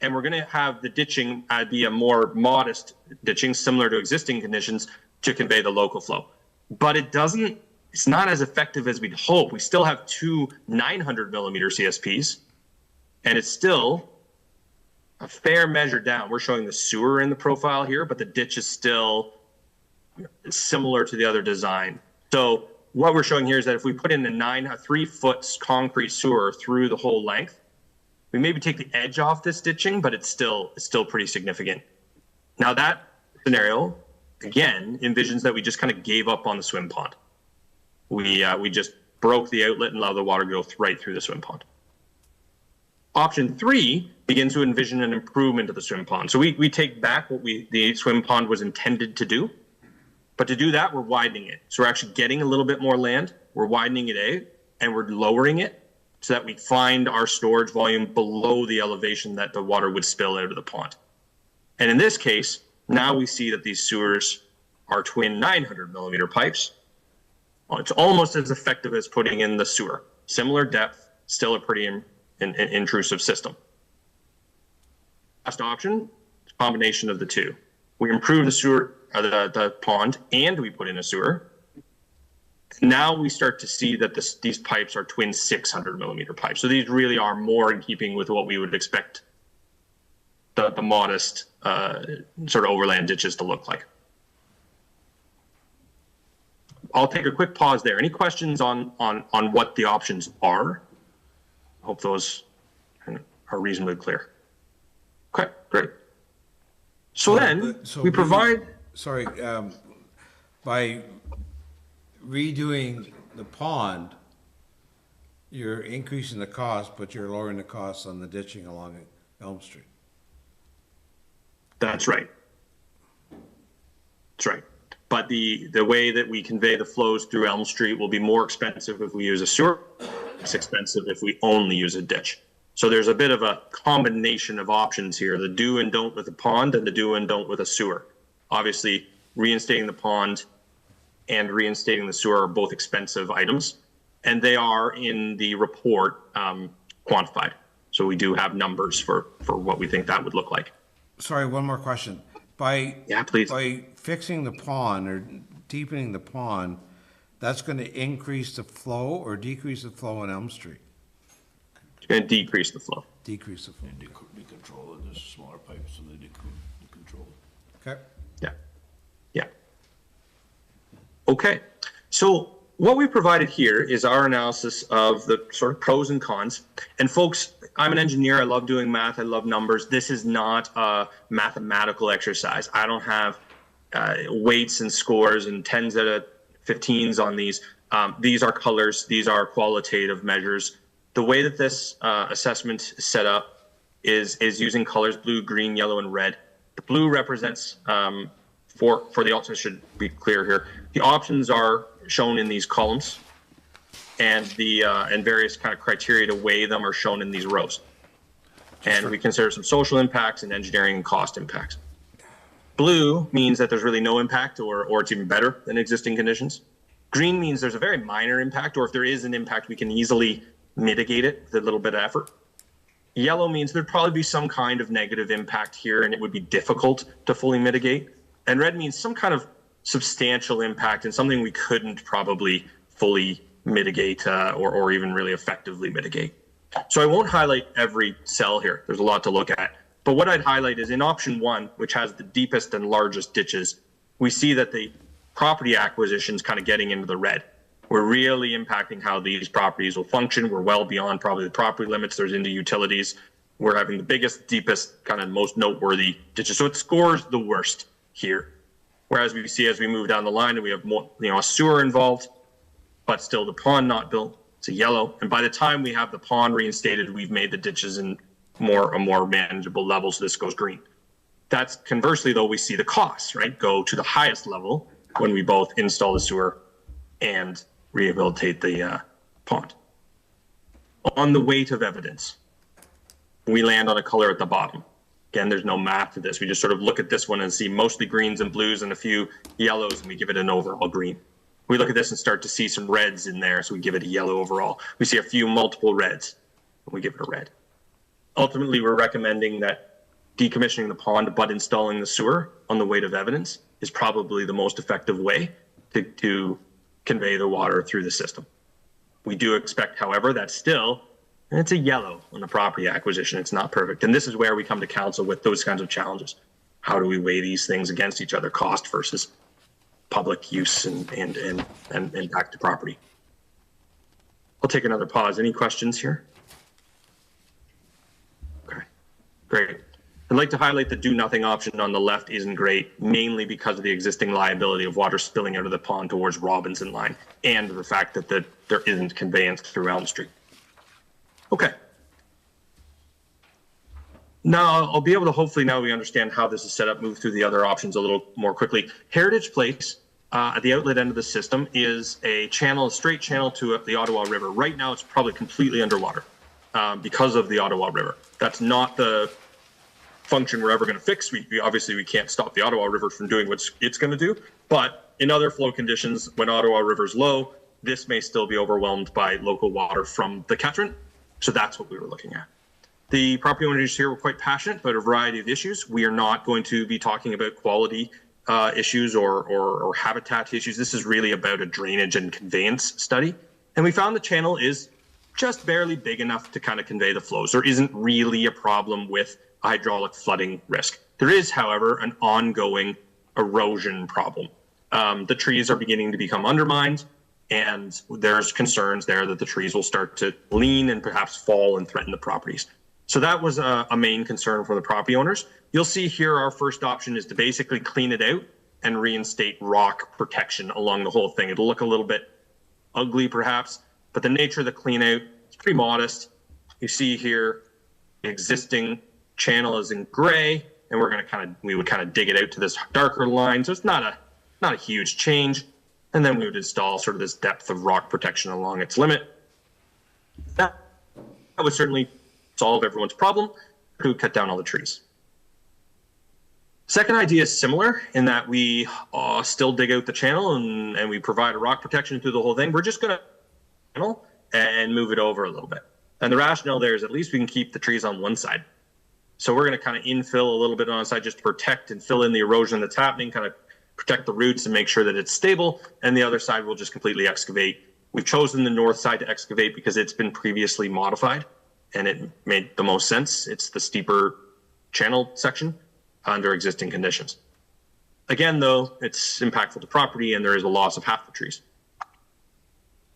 and we're going to have the ditching be a more modest ditching, similar to existing conditions, to convey the local flow. But it's not as effective as we'd hope. We still have 2 900 millimeter CSPs, and it's still a fair measure down. We're showing the sewer in the profile here, but the ditch is still similar to the other design. So what we're showing here is that if we put in a 3-foot concrete sewer through the whole length, we maybe take the edge off this ditching, but it's still pretty significant. Now that scenario, again, envisions that we just kind of gave up on the swim pond. We just broke the outlet and allowed the water to go right through the swim pond. Option 3 begins to envision an improvement of the swim pond. So we take back what the swim pond was intended to do, but to do that, we're widening it. So we're actually getting a little bit more land, we're widening it out, and we're lowering it so that we find our storage volume below the elevation that the water would spill out of the pond. And in this case, now we see that these sewers are twin 900 millimeter pipes. Well, it's almost as effective as putting in the sewer. Similar depth, still a pretty intrusive system. Last option, combination of the two. We improve the sewer, the pond, and we put in a sewer. Now we start to see that these pipes are twin 600 millimeter pipes. So these really are more in keeping with what we would expect the modest sort of overland ditches to look like. I'll take a quick pause there. Any questions on what the options are? I hope those are reasonably clear. Okay, great. So then we provide. Sorry, by redoing the pond, you're increasing the cost, but you're lowering the costs on the ditching along Elm Street. That's right. That's right. But the way that we convey the flows through Elm Street will be more expensive if we use a sewer. It's expensive if we only use a ditch. So there's a bit of a combination of options here, the do and don't with the pond and the do and don't with a sewer. Obviously, reinstating the pond and reinstating the sewer are both expensive items, and they are in the report quantified. So we do have numbers for what we think that would look like. Sorry, one more question. By fixing the pond or deepening the pond, that's going to increase the flow or decrease the flow on Elm Street? It's going to decrease the flow. Decrease the flow. And they control it. There's smaller pipes, so they control it. Okay. Yeah. Yeah. Okay. So what we provided here is our analysis of the sort of pros and cons. And folks, I'm an engineer. I love doing math. I love numbers. This is not a mathematical exercise. I don't have weights and scores and 10s out of 15s on these. These are colors. These are qualitative measures. The way that this assessment is set up is using colors blue, green, yellow, and red. The blue represents, for the options, should be clear here, the options are shown in these columns, and the and various kind of criteria to weigh them are shown in these rows. And we consider some social impacts and engineering and cost impacts. Blue means that there's really no impact, or it's even better than existing conditions. Green means there's a very minor impact, or if there is an impact, we can easily mitigate it with a little bit of effort. Yellow means there'd probably be some kind of negative impact here, and it would be difficult to fully mitigate. And red means some kind of substantial impact and something we couldn't probably fully mitigate or even really effectively mitigate. So I won't highlight every cell here. There's a lot to look at. But what I'd highlight is in option 1, which has the deepest and largest ditches, we see that the property acquisition's kind of getting into the red. We're really impacting how these properties will function. We're well beyond probably the property limits. There's into utilities. We're having the biggest, deepest, kind of most noteworthy ditches. So it scores the worst here. Whereas we see as we move down the line and we have more, a sewer involved, but still the pond not built, it's a yellow. And by the time we have the pond reinstated, we've made the ditches in a more manageable level. So this goes green. That's conversely, though, we see the costs, right, go to the highest level. when we both install the sewer and rehabilitate the pond. On the weight of evidence, we land on a color at the bottom. Again, there's no math to this. We just sort of look at this one and see mostly greens and blues and a few yellows, and we give it an overall green. We look at this and start to see some reds in there, so we give it a yellow overall. We see a few multiple reds, and we give it a red. Ultimately, we're recommending that decommissioning the pond but installing the sewer on the weight of evidence is probably the most effective way to convey the water through the system. We do expect, however, that still, it's a yellow on the property acquisition. It's not perfect. And this is where we come to council with those kinds of challenges. How do we weigh these things against each other, cost versus public use and impact to property? I'll take another pause. Any questions here? Okay, great. I'd like to highlight the do nothing option on the left isn't great, mainly because of the existing liability of water spilling out of the pond towards Robinson Line and the fact that there isn't conveyance through Elm Street. Okay. Now I'll be able to, hopefully now we understand how this is set up, move through the other options a little more quickly. Heritage Place at the outlet end of the system is a channel, a straight channel to the Ottawa River. Right now it's probably completely underwater because of the Ottawa River. That's not the function we're ever going to fix. Obviously we can't stop the Ottawa River from doing what it's going to do, but in other flow conditions, when Ottawa River's low, this may still be overwhelmed by local water from the catchment. So that's what we were looking at. The property owners here were quite passionate about a variety of issues. We are not going to be talking about quality issues or habitat issues. This is really about a drainage and conveyance study. And we found the channel is just barely big enough to kind of convey the flows. There isn't really a problem with hydraulic flooding risk. There is, however, an ongoing erosion problem. The trees are beginning to become undermined, and there's concerns there that the trees will start to lean and perhaps fall and threaten the properties. So that was a main concern for the property owners. You'll see here our first option is to basically clean it out and reinstate rock protection along the whole thing. It'll look a little bit ugly perhaps, but the nature of the clean out is pretty modest. You see here the existing channel is in gray, and we would kind of dig it out to this darker line. So it's not a huge change. And then we would install sort of this depth of rock protection along its limit. That would certainly solve everyone's problem. We would cut down all the trees. Second idea is similar in that we still dig out the channel and we provide a rock protection through the whole thing. We're just going to and move it over a little bit. And the rationale there is at least we can keep the trees on one side. So we're going to kind of infill a little bit on the side just to protect and fill in the erosion that's happening, kind of protect the roots and make sure that it's stable. And the other side will just completely excavate. We've chosen the north side to excavate because it's been previously modified and it made the most sense. It's the steeper channel section under existing conditions. Again, though, it's impactful to property and there is a loss of half the trees.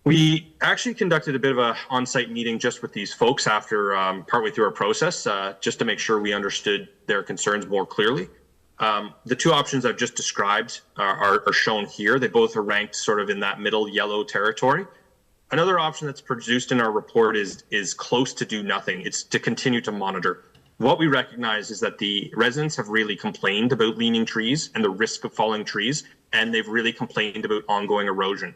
We actually conducted a bit of a on-site meeting just with these folks after partway through our process, just to make sure we understood their concerns more clearly. The two options I've just described are shown here. They both are ranked sort of in that middle yellow territory. Another option that's produced in our report is close to do nothing. It's to continue to monitor. What we recognize is that the residents have really complained about leaning trees and the risk of falling trees, and they've really complained about ongoing erosion.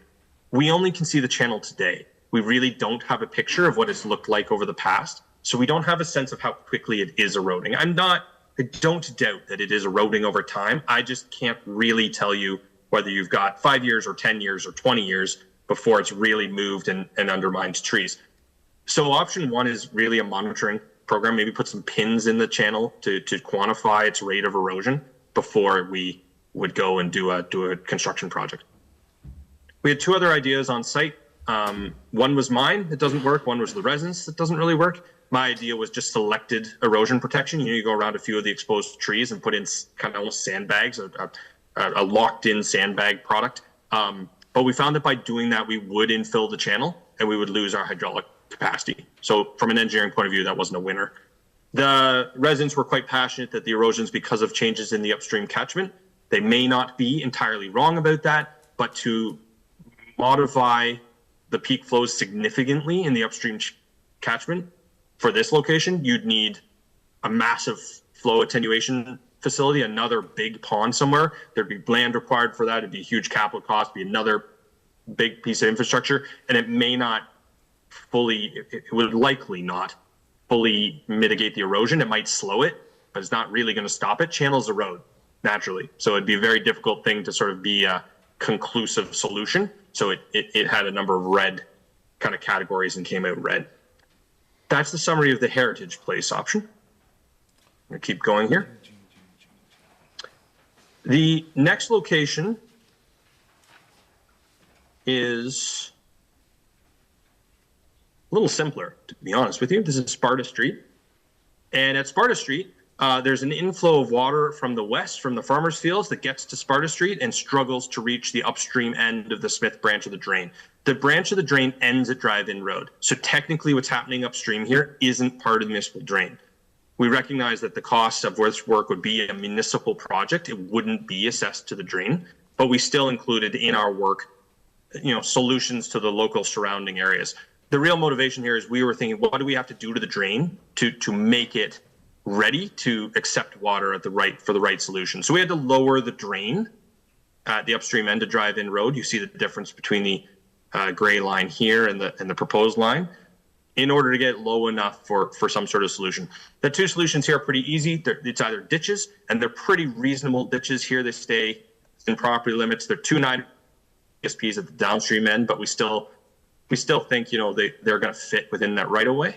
We only can see the channel today. We really don't have a picture of what it's looked like over the past, so we don't have a sense of how quickly it is eroding. I don't doubt that it is eroding over time. I just can't really tell you whether you've got 5 years or 10 years or 20 years before it's really moved and undermined trees. So option one is really a monitoring program, maybe put some pins in the channel to quantify its rate of erosion before we would go and do a construction project. We had two other ideas on site. One was mine, it doesn't work. One was the residents, it doesn't really work. My idea was just selected erosion protection. You go around a few of the exposed trees and put in kind of almost sandbags, a locked-in sandbag product. But we found that by doing that, we would infill the channel and we would lose our hydraulic capacity. So from an engineering point of view, that wasn't a winner. The residents were quite passionate that the erosion's because of changes in the upstream catchment. They may not be entirely wrong about that, but to modify the peak flows significantly in the upstream catchment for this location, you'd need a massive flow attenuation facility, another big pond somewhere. There'd be land required for that. It'd be a huge capital cost, be another big piece of infrastructure, and it may not fully, it would likely not fully mitigate the erosion. It might slow it, but it's not really going to stop it. Channels erode naturally. So it'd be a very difficult thing to sort of be a conclusive solution. So it had a number of red kind of categories and came out red. That's the summary of the heritage place option. I'm going to keep going here. The next location is a little simpler, to be honest with you. This is Sparta Street. And at Sparta Street, there's an inflow of water from the west, from the farmers' fields, that gets to Sparta Street and struggles to reach the upstream end of the Smith branch of the drain. The branch of the drain ends at Drive-In Road. So technically what's happening upstream here isn't part of the municipal drain. We recognize that the cost of this work would be a municipal project. It wouldn't be assessed to the drain, but we still included in our work, solutions to the local surrounding areas. The real motivation here is we were thinking, what do we have to do to the drain to make it ready to accept water for the right solution? So we had to lower the drain at the upstream end of Drive-In Road. You see the difference between the gray line here and the proposed line, in order to get low enough for some sort of solution. The two solutions here are pretty easy. It's either ditches, and they're pretty reasonable ditches here. They stay in property limits. They're 2.9 PSPs at the downstream end, but we still think they're going to fit within that right of way.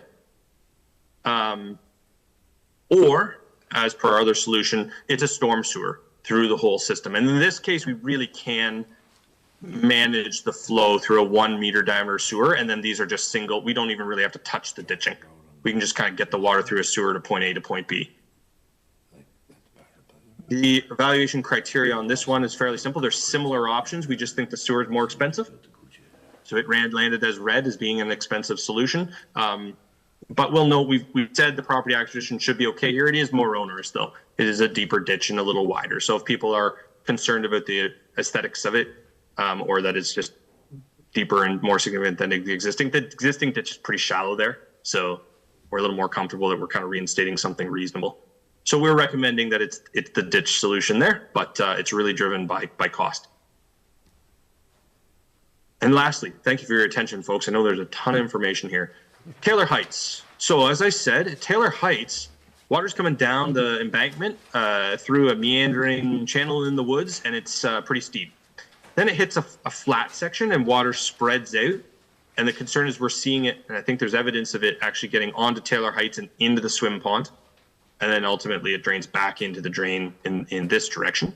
Or, as per our other solution, it's a storm sewer through the whole system. And in this case, we really can manage the flow through a 1 meter diameter sewer, and then these are just single. We don't even really have to touch the ditching. We can just kind of get the water through a sewer to point A to point B. The evaluation criteria on this one is fairly simple. There's similar options. We just think the sewer is more expensive. So it landed as red as being an expensive solution. But we'll note we've said the property acquisition should be okay here. It is more onerous though. It is a deeper ditch and a little wider. So if people are concerned about the aesthetics of it, or that it's just deeper and more significant than the existing ditch is pretty shallow there. So we're a little more comfortable that we're kind of reinstating something reasonable. So we're recommending that it's the ditch solution there, but it's really driven by cost. And lastly, thank you for your attention, folks. I know there's a ton of information here. Taylor Heights. So as I said, Taylor Heights, water's coming down the embankment through a meandering channel in the woods, and it's pretty steep. Then it hits a flat section and water spreads out. And the concern is we're seeing it, and I think there's evidence of it actually getting onto Taylor Heights and into the swim pond. And then ultimately it drains back into the drain in this direction.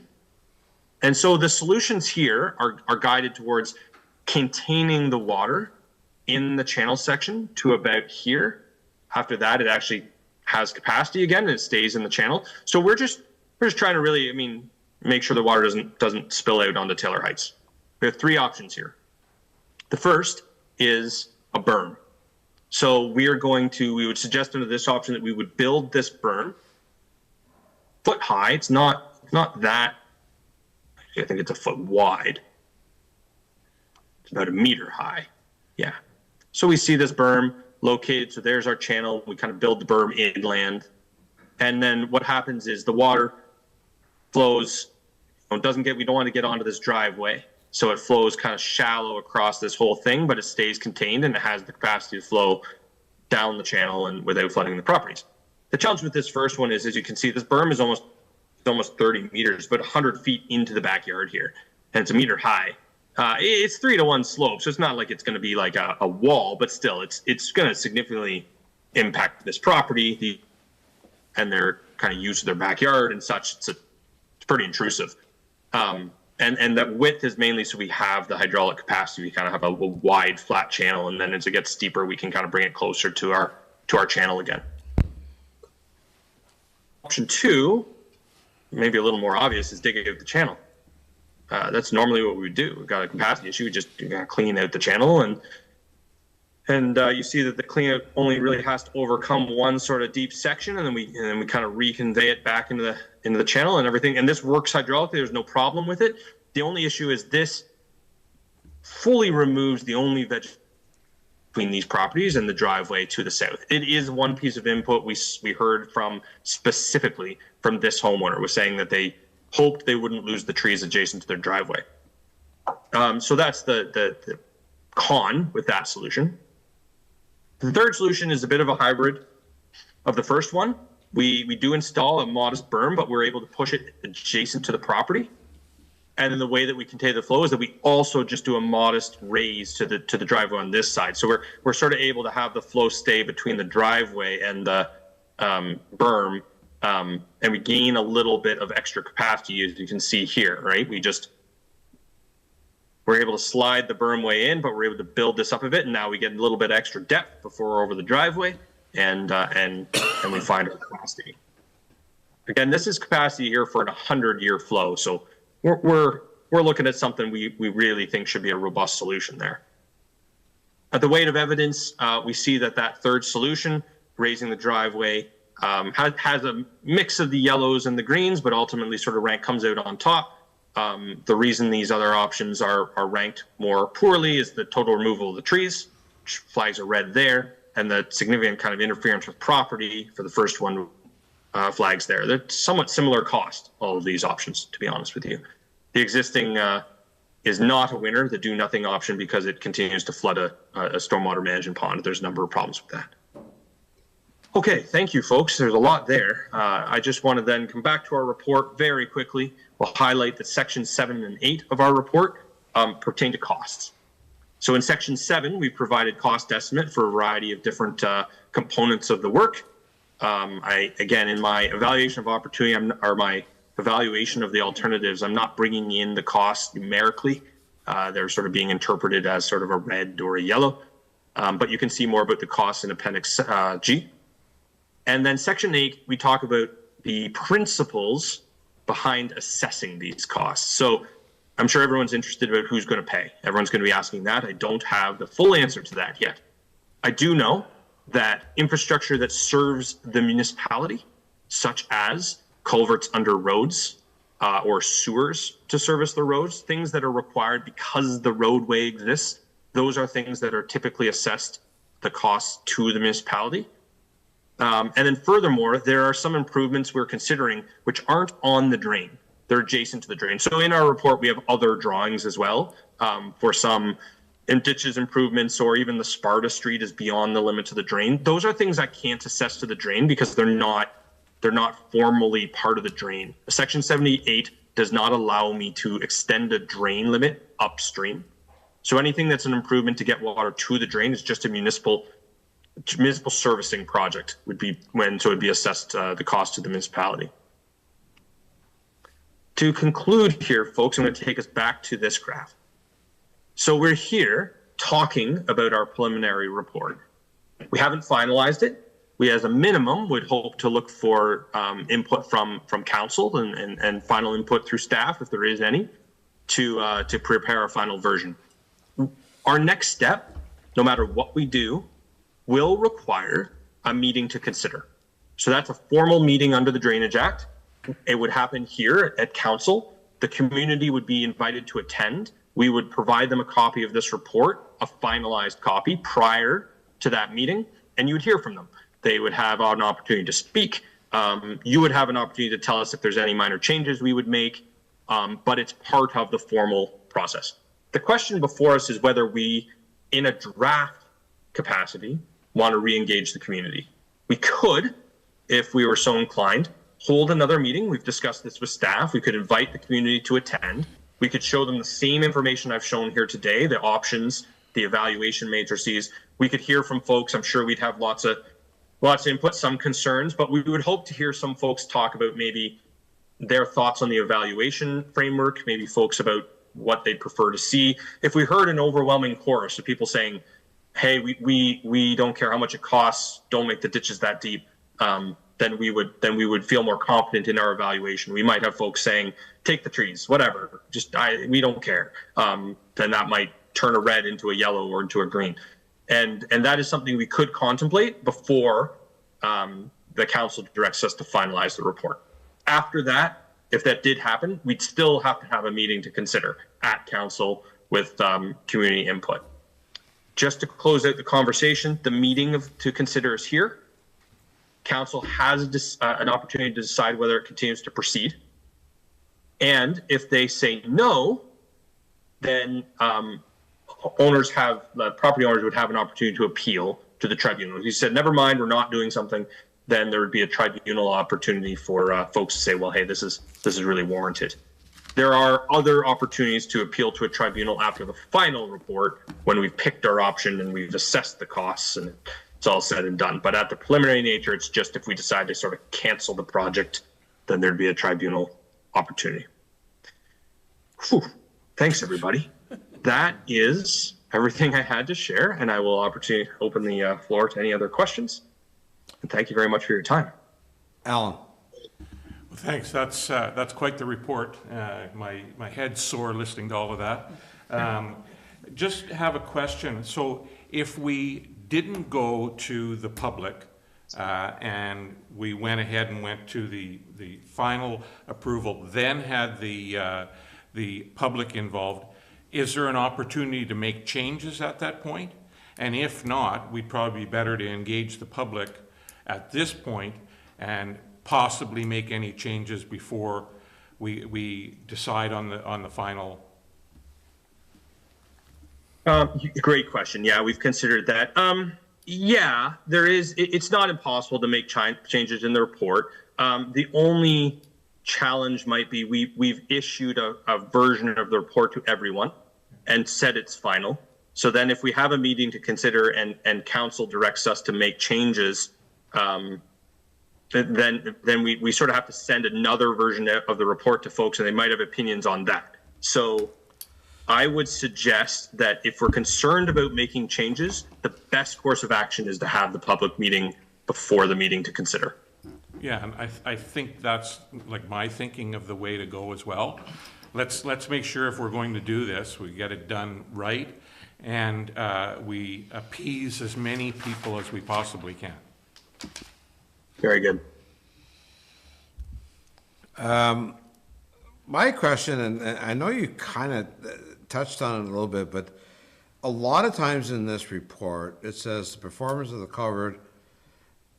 And so the solutions here are guided towards containing the water in the channel section to about here. After that, it actually has capacity again and it stays in the channel. So we're just trying to really, make sure the water doesn't spill out onto Taylor Heights. We have three options here. The first is a berm. So we would suggest under this option that we would build this berm foot high. It's not that, I think it's a foot wide. It's about 1 meter high. Yeah. So we see this berm located. So there's our channel. We kind of build the berm inland. And then what happens is the water flows, we don't want to get onto this driveway. So it flows kind of shallow across this whole thing, but it stays contained and it has the capacity to flow down the channel and without flooding the properties. The challenge with this first one is, as you can see, this berm is almost 30 meters, but 100 feet into the backyard here. And it's 1 meter high. It's 3-to-1 slope, so it's not like it's going to be like a wall, but still, it's going to significantly impact this property and their kind of use of their backyard and such. It's pretty intrusive. And that width is mainly so we have the hydraulic capacity. We kind of have a wide, flat channel, and then as it gets steeper, we can kind of bring it closer to our channel again. Option 2, maybe a little more obvious, is digging out the channel. That's normally what we would do. We've got a capacity issue. We just clean out the channel, and you see that the cleanup only really has to overcome one sort of deep section, and then we kind of reconvey it back into the channel and everything. And this works hydraulically. There's no problem with it. The only issue is this fully removes the only vegetation between these properties and the driveway to the south. It is one piece of input we heard from specifically from this homeowner, was saying that they hoped they wouldn't lose the trees adjacent to their driveway. So that's the con with that solution. The third solution is a bit of a hybrid of the first one. We do install a modest berm, but we're able to push it adjacent to the property. And then the way that we contain the flow is that we also just do a modest raise to the driveway on this side. So we're sort of able to have the flow stay between the driveway and the berm, and we gain a little bit of extra capacity, as you can see here, right? We're able to slide the berm way in, but we're able to build this up a bit, and now we get a little bit extra depth before we're over the driveway, and we find our capacity. Again, this is capacity here for a 100-year flow, so we're looking at something we really think should be a robust solution there. At the weight of evidence, we see that third solution, raising the driveway, has a mix of the yellows and the greens, but ultimately sort of comes out on top. The reason these other options are ranked more poorly is the total removal of the trees, which flags are red there, and the significant kind of interference with property for the first one, flags there. They're somewhat similar cost, all of these options, to be honest with you. The existing is not a winner, the do nothing option, because it continues to flood a stormwater management pond. There's a number of problems with that. Okay, thank you, folks. There's a lot there. I just want to then come back to our report very quickly. We'll highlight that sections 7 and 8 of our report pertain to costs. So in section 7, we provided cost estimate for a variety of different components of the work. Again, in my evaluation of opportunity, my evaluation of the alternatives, I'm not bringing in the costs numerically. They're sort of being interpreted as sort of a red or a yellow. But you can see more about the costs in Appendix G. And then section 8, we talk about the principles behind assessing these costs. So I'm sure everyone's interested about who's going to pay. Everyone's going to be asking that. I don't have the full answer to that yet. I do know that infrastructure that serves the municipality, such as culverts under roads or sewers to service the roads, things that are required because the roadway exists, those are things that are typically assessed the cost to the municipality. And then furthermore, there are some improvements we're considering which aren't on the drain. They're adjacent to the drain. So in our report, we have other drawings as well for some ditches improvements, or even the Sparta Street is beyond the limits of the drain. Those are things I can't assess to the drain because they're not formally part of the drain. Section 78 does not allow me to extend a drain limit upstream. So anything that's an improvement to get water to the drain is just a municipal servicing project so it would be assessed the cost to the municipality. To conclude here, folks, I'm going to take us back to this graph. So we're here talking about our preliminary report. We haven't finalized it. We, as a minimum, would hope to look for input from council and final input through staff, if there is any, to prepare a final version. Our next step, no matter what we do, will require a meeting to consider. So that's a formal meeting under the Drainage Act. It would happen here at council. The community would be invited to attend. We would provide them a copy of this report, a finalized copy, prior to that meeting, and you would hear from them. They would have an opportunity to speak. You would have an opportunity to tell us if there's any minor changes we would make, but it's part of the formal process. The question before us is whether we, in a draft capacity, want to re-engage the community. We could, if we were so inclined, hold another meeting. We've discussed this with staff. We could invite the community to attend. We could show them the same information I've shown here today, the options, the evaluation matrices. We could hear from folks. I'm sure we'd have lots of input, some concerns, but we would hope to hear some folks talk about maybe their thoughts on the evaluation framework, maybe folks about what they prefer to see. If we heard an overwhelming chorus of people saying, hey, we don't care how much it costs, don't make the ditches that deep, then we would feel more confident in our evaluation. We might have folks saying, take the trees, whatever, we don't care. Then that might turn a red into a yellow or into a green. And that is something we could contemplate before the council directs us to finalize the report. After that, if that did happen, we'd still have to have a meeting to consider at council with community input. just to close out the conversation, the meeting to consider is here. Council has an opportunity to decide whether it continues to proceed. And if they say no, then property owners would have an opportunity to appeal to the tribunal. If you said, never mind, we're not doing something, then there would be a tribunal opportunity for folks to say, well, hey, this is really warranted. There are other opportunities to appeal to a tribunal after the final report, when we've picked our option and we've assessed the costs and it's all said and done. But at the preliminary nature, it's just if we decide to sort of cancel the project, then there'd be a tribunal opportunity. Whew. Thanks, everybody. That is everything I had to share, and I will open the floor to any other questions. And thank you very much for your time. Alan. Well, thanks. That's quite the report. My head's sore listening to all of that. Just have a question. So if we didn't go to the public and we went ahead and went to the final approval, then had the public involved, is there an opportunity to make changes at that point? And if not, we'd probably be better to engage the public at this point and possibly make any changes before we decide on the final. Great question. Yeah, we've considered that. Yeah, there is. It's not impossible to make changes in the report. The only challenge might be we've issued a version of the report to everyone and said it's final. So then if we have a meeting to consider and council directs us to make changes, then we sort of have to send another version of the report to folks, and they might have opinions on that. So I would suggest that if we're concerned about making changes, the best course of action is to have the public meeting before the meeting to consider. Yeah, and I think that's like my thinking of the way to go as well. Let's make sure if we're going to do this, we get it done right, and we appease as many people as we possibly can. Very good. My question, and I know you kind of touched on it a little bit, but a lot of times in this report, it says the performance of the culvert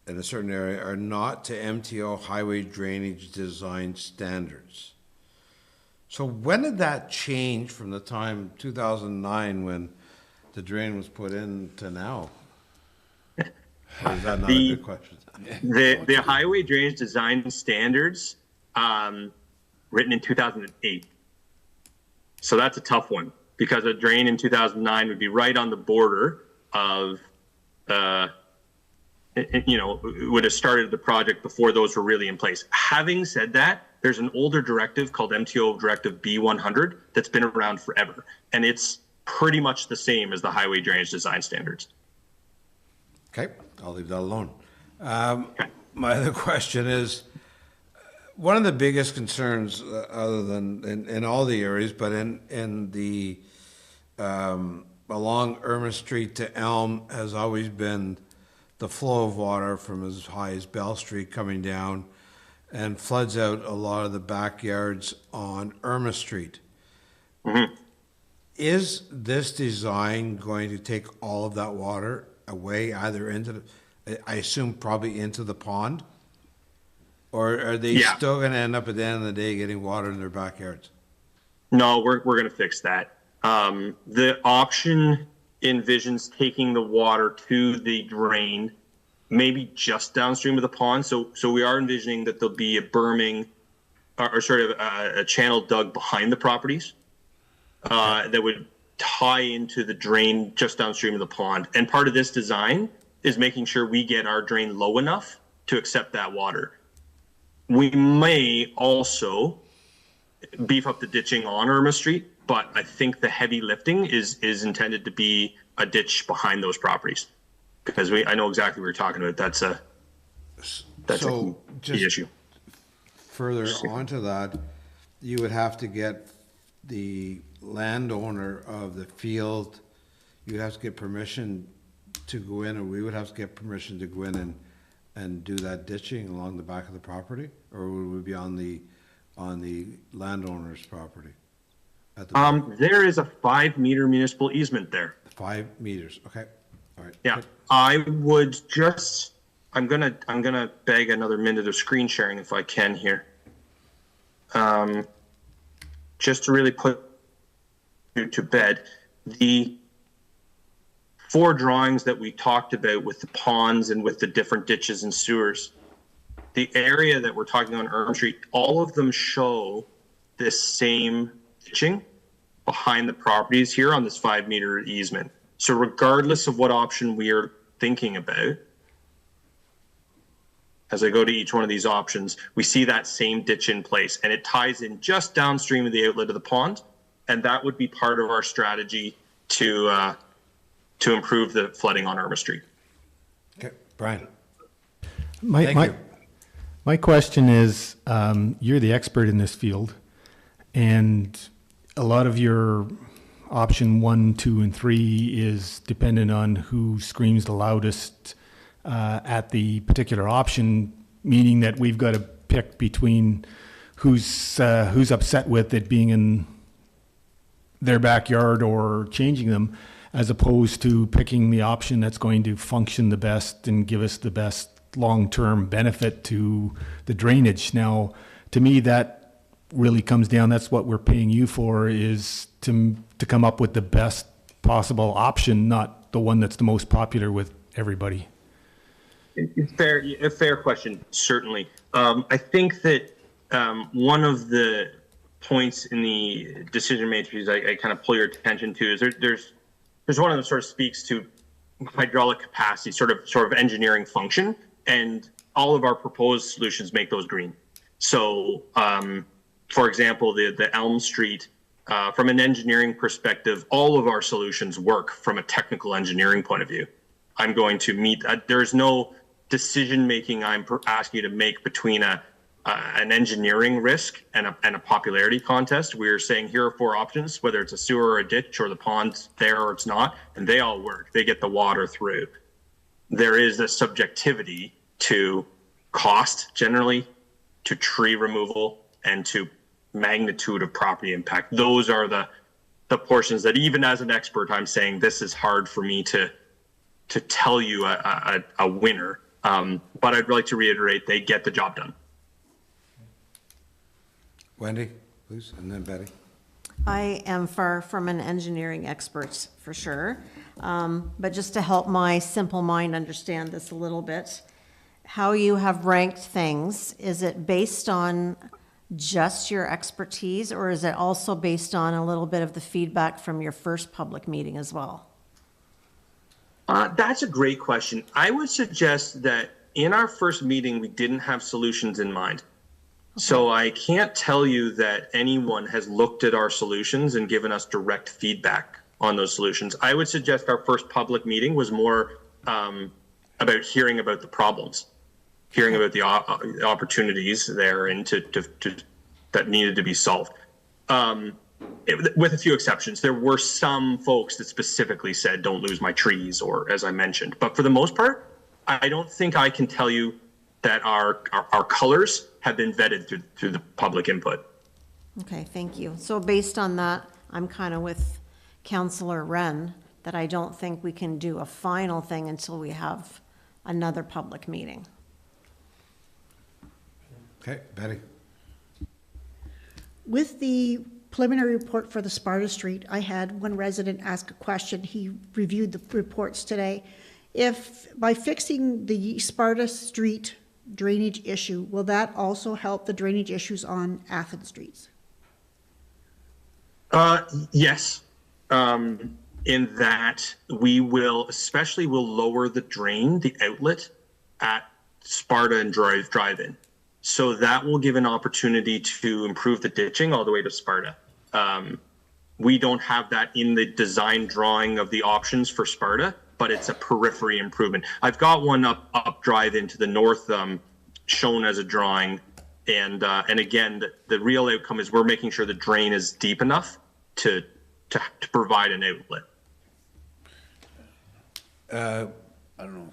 in a certain area are not to MTO highway drainage design standards. So when did that change from the time 2009 when the drain was put in to now? Or is that not a good question? The highway drainage design standards, written in 2008. So that's a tough one, because a drain in 2009 would be right on the border of, would have started the project before those were really in place. Having said that, there's an older directive called MTO Directive B100 that's been around forever, and it's pretty much the same as the highway drainage design standards. Okay, I'll leave that alone. My other question is, one of the biggest concerns, other than in all the areas, but in the along Irma Street to Elm, has always been the flow of water from as high as Bell Street coming down and floods out a lot of the backyards on Irma Street. Mm-hmm. Is this design going to take all of that water away, either into I assume probably into the pond? Or are they still going to end up at the end of the day getting water in their backyards? No, we're going to fix that. The option envisions taking the water to the drain, maybe just downstream of the pond. So we are envisioning that there'll be a berming or sort of a channel dug behind the properties that would tie into the drain just downstream of the pond. And part of this design is making sure we get our drain low enough to accept that water. We may also beef up the ditching on Irma Street, but I think the heavy lifting is intended to be a ditch behind those properties, because I know exactly what you're talking about. That's a key issue. Further onto that, you would have to get the landowner of the field, you'd have to get permission to go in, or we would have to get permission to go in and do that ditching along the back of the property, or would we be on the landowner's property? There is a 5-meter municipal easement there. 5 meters, okay, all right. Yeah, I would just, I'm gonna beg another minute of screen sharing if I can here. Just to really put you to bed, the 4 drawings that we talked about with the ponds and with the different ditches and sewers, the area that we're talking on Erm Street, all of them show this same ditching behind the properties here on this 5-meter easement. So regardless of what option we are thinking about, as I go to each one of these options, we see that same ditch in place, and it ties in just downstream of the outlet of the pond, and that would be part of our strategy to improve the flooding on Irma Street. Okay, Brian. My question is, you're the expert in this field, and a lot of your option 1, 2, and 3 is dependent on who screams the loudest at the particular option, meaning that we've got to pick between who's upset with it being in their backyard or changing them, as opposed to picking the option that's going to function the best and give us the best long-term benefit to the drainage. Now, to me, that really comes down, that's what we're paying you for, is to come up with the best possible option, not the one that's the most popular with everybody. A fair question, certainly. I think that one of the points in the decision matrix I kind of pull your attention to is there's one of them sort of speaks to hydraulic capacity, sort of engineering function, and all of our proposed solutions make those green. So, for example, the Elm Street, from an engineering perspective, all of our solutions work from a technical engineering point of view. I'm going to meet, there's no decision-making I'm asking you to make between an engineering risk and a popularity contest. We're saying here are 4 options, whether it's a sewer or a ditch or the pond's there or it's not, and they all work. They get the water through. There is a subjectivity to cost generally, to tree removal, and to magnitude of property impact. Those are the portions that even as an expert, I'm saying this is hard for me to tell you a winner. But I'd like to reiterate, they get the job done. Wendy, please, and then Betty. I am far from an engineering expert, for sure. But just to help my simple mind understand this a little bit, how you have ranked things, is it based on just your expertise, or is it also based on a little bit of the feedback from your first public meeting as well? That's a great question. I would suggest that in our first meeting, we didn't have solutions in mind. Okay. So I can't tell you that anyone has looked at our solutions and given us direct feedback on those solutions. I would suggest our first public meeting was more about hearing about the problems, hearing about the opportunities there and that needed to be solved. With a few exceptions, there were some folks that specifically said, don't lose my trees, or as I mentioned. But for the most part, I don't think I can tell you that our colors have been vetted through the public input. Okay, thank you. So based on that, I'm kind of with Councillor Wren, that I don't think we can do a final thing until we have another public meeting. Okay, Betty. With the preliminary report for the Sparta Street, I had one resident ask a question. He reviewed the reports today. If by fixing the Sparta Street drainage issue, will that also help the drainage issues on Athens streets? Yes, in that we will, especially will lower the drain, the outlet at Sparta and Drive-In. So that will give an opportunity to improve the ditching all the way to Sparta. We don't have that in the design drawing of the options for Sparta, but it's a periphery improvement. I've got one up Drive-In to the north shown as a drawing. And again, the real outcome is we're making sure the drain is deep enough to provide an outlet. I don't know.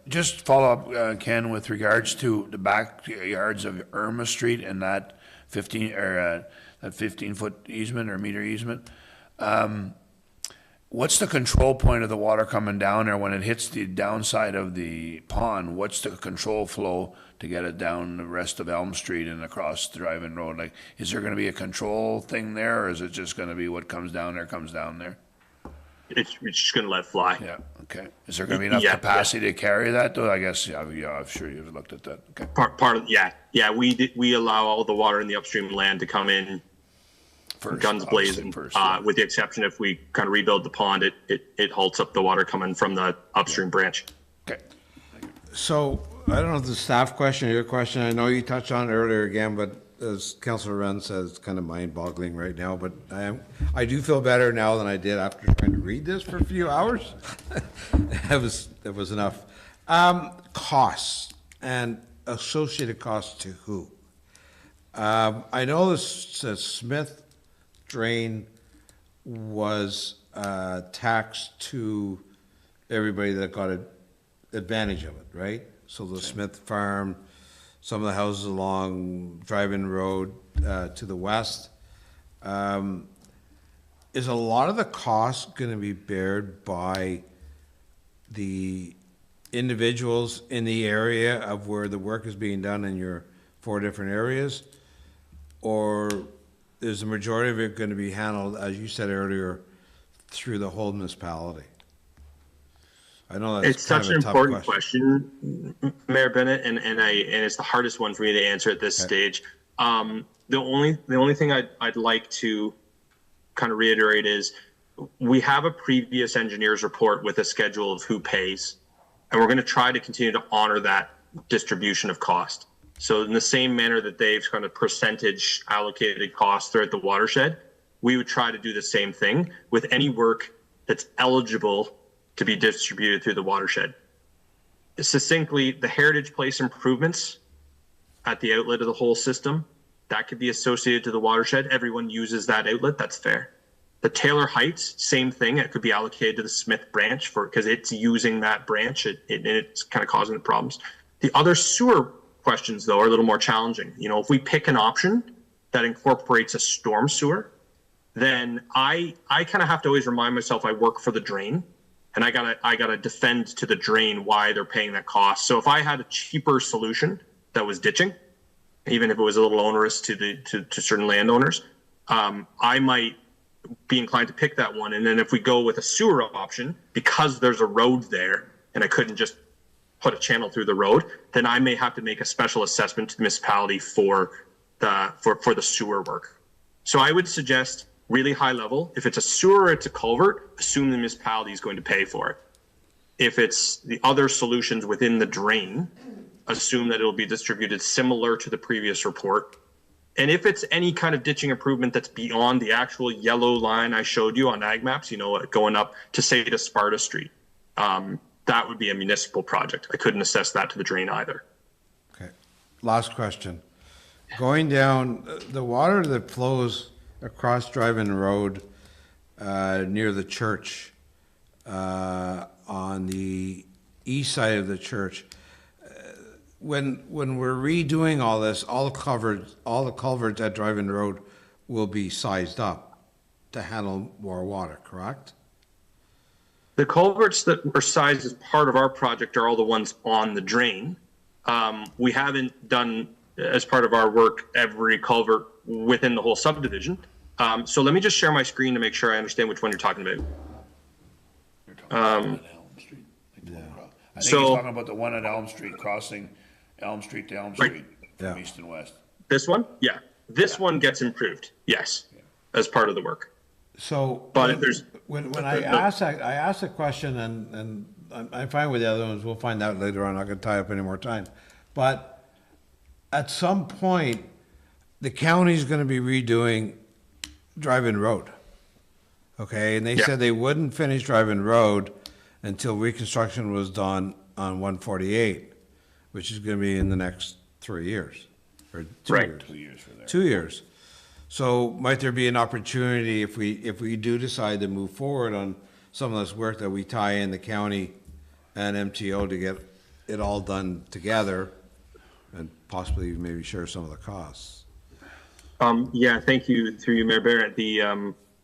Just follow up, Ken, with regards to the backyards of Irma Street and that 15-foot easement or meter easement. What's the control point of the water coming down there when it hits the downside of the pond? What's the control flow to get it down the rest of Elm Street and across the driving road? Like, is there gonna be a control thing there, or is it just gonna be what comes down there comes down there? It's just going to let fly. Yeah, okay. Is there gonna be enough Yeah, capacity to carry that, though? I guess, yeah, I'm sure you've looked at that, okay. Part of, yeah, we allow all the water in the upstream land to come in First, guns obviously blazing, first, yeah. with the exception if we kind of rebuild the pond, it halts up the water coming from the upstream branch. Okay. So, I don't know if it's a staff question or your question, I know you touched on it earlier again, but as Councillor Wren says, it's kind of mind-boggling right now, but I do feel better now than I did after trying to read this for a few hours. It was enough. Costs and associated costs to who? I know this Smith drain was taxed to everybody that got advantage of it, right? So the Smith Farm, some of the houses along Drive-In Road to the west. Is a lot of the cost going to be bared by the individuals in the area of where the work is being done in your 4 different areas? Or is the majority of it going to be handled, as you said earlier, through the whole municipality? I know that's It's kind such of an a tough important question, Mayor Bennett, and it's the hardest one for me to answer at this stage. The only thing I'd like to kind of reiterate is we have a previous engineer's report with a schedule of who pays, and we're going to try to continue to honor that distribution of cost. So in the same manner that they've kind of percentage allocated costs throughout the watershed, we would try to do the same thing with any work that's eligible to be distributed through the watershed. Succinctly, the Heritage Place improvements at the outlet of the whole system, that could be associated to the watershed. Everyone uses that outlet, that's fair. The Taylor Heights, same thing. It could be allocated to the Smith branch because it's using that branch. It's kind of causing the problems. The other sewer questions, though, are a little more challenging. You know, if we pick an option that incorporates a storm sewer, then I kind of have to always remind myself I work for the drain, and I gotta defend to the drain why they're paying that cost. So if I had a cheaper solution that was ditching, even if it was a little onerous to certain landowners, I might be inclined to pick that one. And then if we go with a sewer option, because there's a road there and I couldn't just put a channel through the road, then I may have to make a special assessment to the municipality for the sewer work. So I would suggest really high level, if it's a sewer or it's a culvert, assume the municipality is going to pay for it. If it's the other solutions within the drain, assume that it'll be distributed similar to the previous report. And if it's any kind of ditching improvement that's beyond the actual yellow line I showed you on ag maps, you know, going up to say to Sparta Street, that would be a municipal project. I couldn't assess that to the drain either. Okay, last question. Going down, the water that flows across Drive-In Road near the church, on the east side of the church, when we're redoing all this, all the culverts at Drive-In Road will be sized up to handle more water, correct? The culverts that were sized as part of our project are all the ones on the drain. We haven't done, as part of our work, every culvert within the whole subdivision. So let me just share my screen to make sure I understand which one you're talking about. You're talking about Elm Street. I think he's talking about the one at Elm Street, crossing Elm Street to Elm Street from east and west. This one? Yeah. This one gets improved, yes, as part of the work. So, but if there's when I asked a question, and I'm fine with the other ones. We'll find out later on. I'm not going to tie up any more time. But at some point, the county's going to be redoing Drive-In Road. Okay, and they said they wouldn't finish Drive-In Road until reconstruction was done on 148, which is going to be in the next 3 years or 2 years. 2 years for there. 2 years. So might there be an opportunity if we do decide to move forward on some of this work that we tie in the county and MTO to get it all done together and possibly maybe share some of the costs? Yeah, thank you, through you, Mayor Barrett.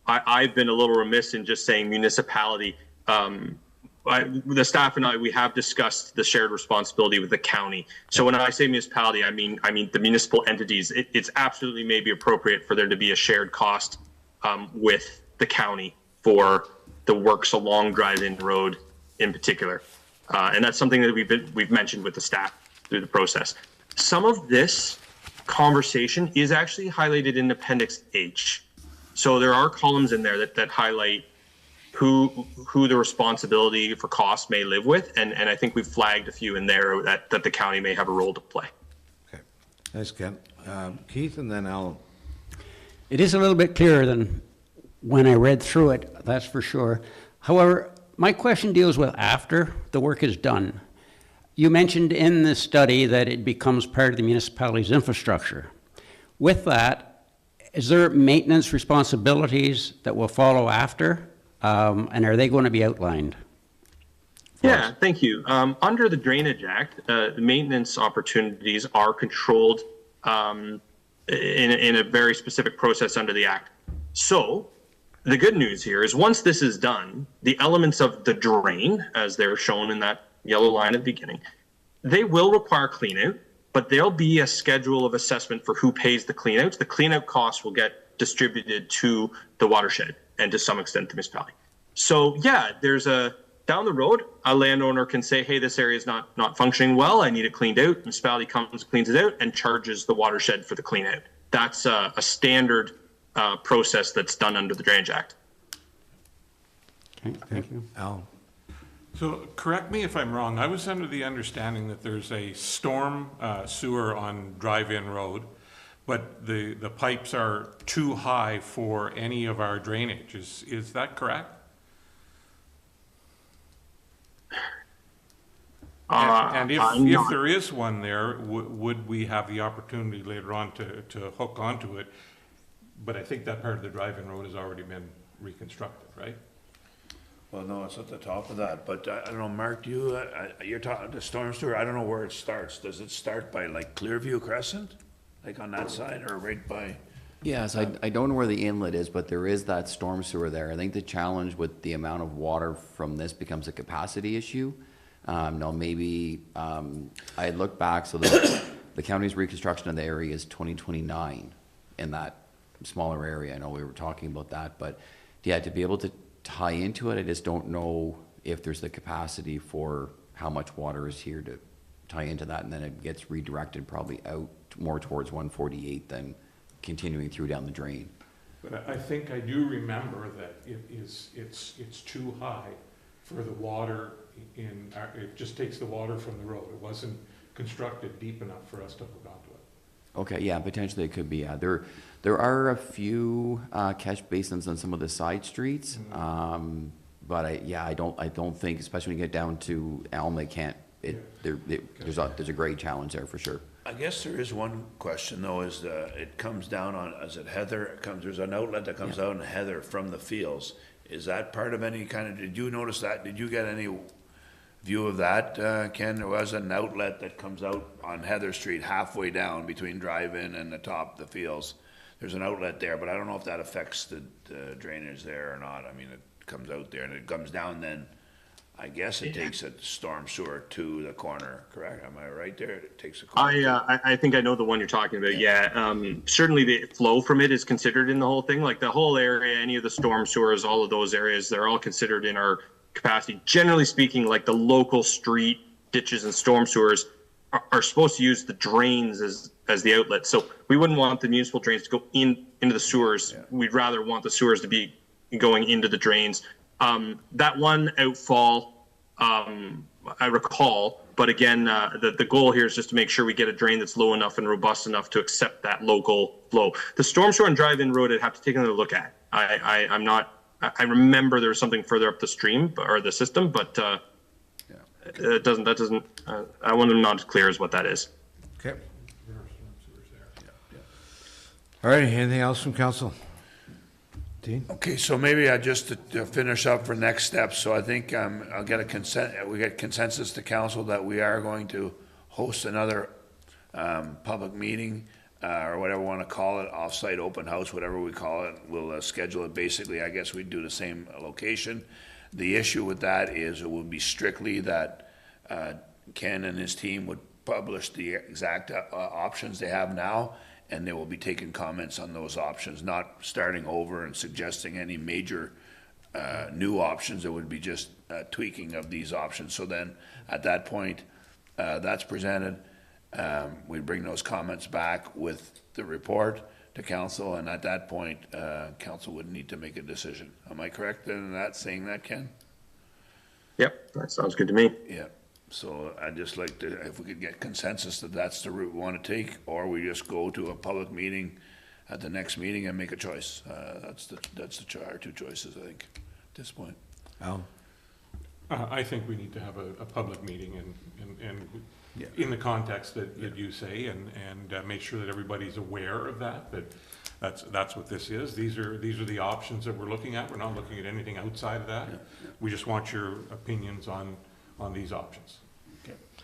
I've been a little remiss in just saying municipality. The staff and I, we have discussed the shared responsibility with the county. So when I say municipality, I mean the municipal entities. It's absolutely maybe appropriate for there to be a shared cost with the county for the works along Drive-In Road in particular. And that's something that we've mentioned with the staff through the process. Some of this conversation is actually highlighted in Appendix H. So there are columns in there that highlight who the responsibility for costs may live with, and I think we've flagged a few in there that the county may have a role to play. Okay, thanks, Ken. Keith, and then Alan. It is a little bit clearer than when I read through it, that's for sure. However, my question deals with after the work is done. You mentioned in the study that it becomes part of the municipality's infrastructure. With that, is there maintenance responsibilities that will follow after? And are they going to be outlined? Yeah, thank you. Under the Drainage Act, the maintenance opportunities are controlled in a very specific process under the Act. So the good news here is once this is done, the elements of the drain, as they're shown in that yellow line at the beginning, they will require clean-out, but there'll be a schedule of assessment for who pays the clean-outs. The clean-out costs will get distributed to the watershed and to some extent the municipality. So yeah, down the road, a landowner can say, hey, this area is not functioning well, I need it cleaned out. Municipality comes, cleans it out, and charges the watershed for the clean out. That's a standard process that's done under the Drainage Act. Okay, thank you. Alan. So correct me if I'm wrong, I was under the understanding that there's a storm sewer on Drive-In Road, but the pipes are too high for any of our drainage. Is that correct? And if there is one there, would we have the opportunity later on to hook onto it? But I think that part of the Drive-In Road has already been reconstructed, right? Well, no, it's at the top of that, but I don't know, Mark, you're talking the storm sewer, I don't know where it starts. Does it start by like Clearview Crescent? Like on that side, or right by? Yes, I don't know where the inlet is, but there is that storm sewer there. I think the challenge with the amount of water from this becomes a capacity issue. Now, maybe, I looked back, so the county's reconstruction of the area is 2029 in that smaller area. I know we were talking about that, but yeah, to be able to tie into it, I just don't know if there's the capacity for how much water is here to tie into that, and then it gets redirected probably out more towards 148 than continuing through down the drain. But I think I do remember that it's too high for the water it just takes the water from the road. It wasn't constructed deep enough for us to hook onto it. Okay, yeah, potentially it could be, yeah. There are a few catch basins on some of the side streets, but I don't think, especially when you get down to Elm, they can't. There's a grade challenge there for sure. I guess there is one question though, is it comes down on, is it Heather? There's an outlet that comes out in Heather from the fields. Is that part of any kind of, did you notice that? Did you get any view of that, Ken? There was an outlet that comes out on Heather Street halfway down between Drive-In and the top, the fields. There's an outlet there, but I don't know if that affects the drainage there or not. I mean, it comes out there and it comes down then, I guess it takes a storm sewer to the corner, correct? Am I right there? It takes a corner. I think I know the one you're talking about. Yeah, certainly the flow from it is considered in the whole thing. Like the whole area, any of the storm sewers, all of those areas, they're all considered in our capacity. Generally speaking, like the local street ditches and storm sewers are supposed to use the drains as the outlet. So we wouldn't want the municipal drains to go into the sewers. Yeah. We'd rather want the sewers to be going into the drains. That one outfall, I recall, but again, the goal here is just to make sure we get a drain that's low enough and robust enough to accept that local flow. The storm sewer on Drive-In Road, I'd have to take another look at. I remember there was something further up the stream or the system, but I want to not as clear as what that is. Okay. All right, anything else from council? Dean? Okay, so maybe just to finish up for next steps, so I think I'll get we get consensus to council that we are going to host another public meeting or whatever we want to call it, off-site open house, whatever we call it. We'll schedule it basically, I guess we'd do the same location. The issue with that is it would be strictly that Ken and his team would publish the exact options they have now, and they will be taking comments on those options, not starting over and suggesting any major new options. It would be just tweaking of these options. So then, at that point, that's presented. We bring those comments back with the report to council, and at that point, council would need to make a decision. Am I correct in that, saying that, Ken? Yep, that sounds good to me. Yeah. So I'd just like to, if we could get consensus that that's the route we want to take, or we just go to a public meeting at the next meeting and make a choice. That's our two choices, I think, at this point. Al? I think we need to have a public meeting and in the context that you say, and make sure that everybody's aware of that that's what this is. These are the options that we're looking at. We're not looking at anything outside of that. We just want your opinions on these options.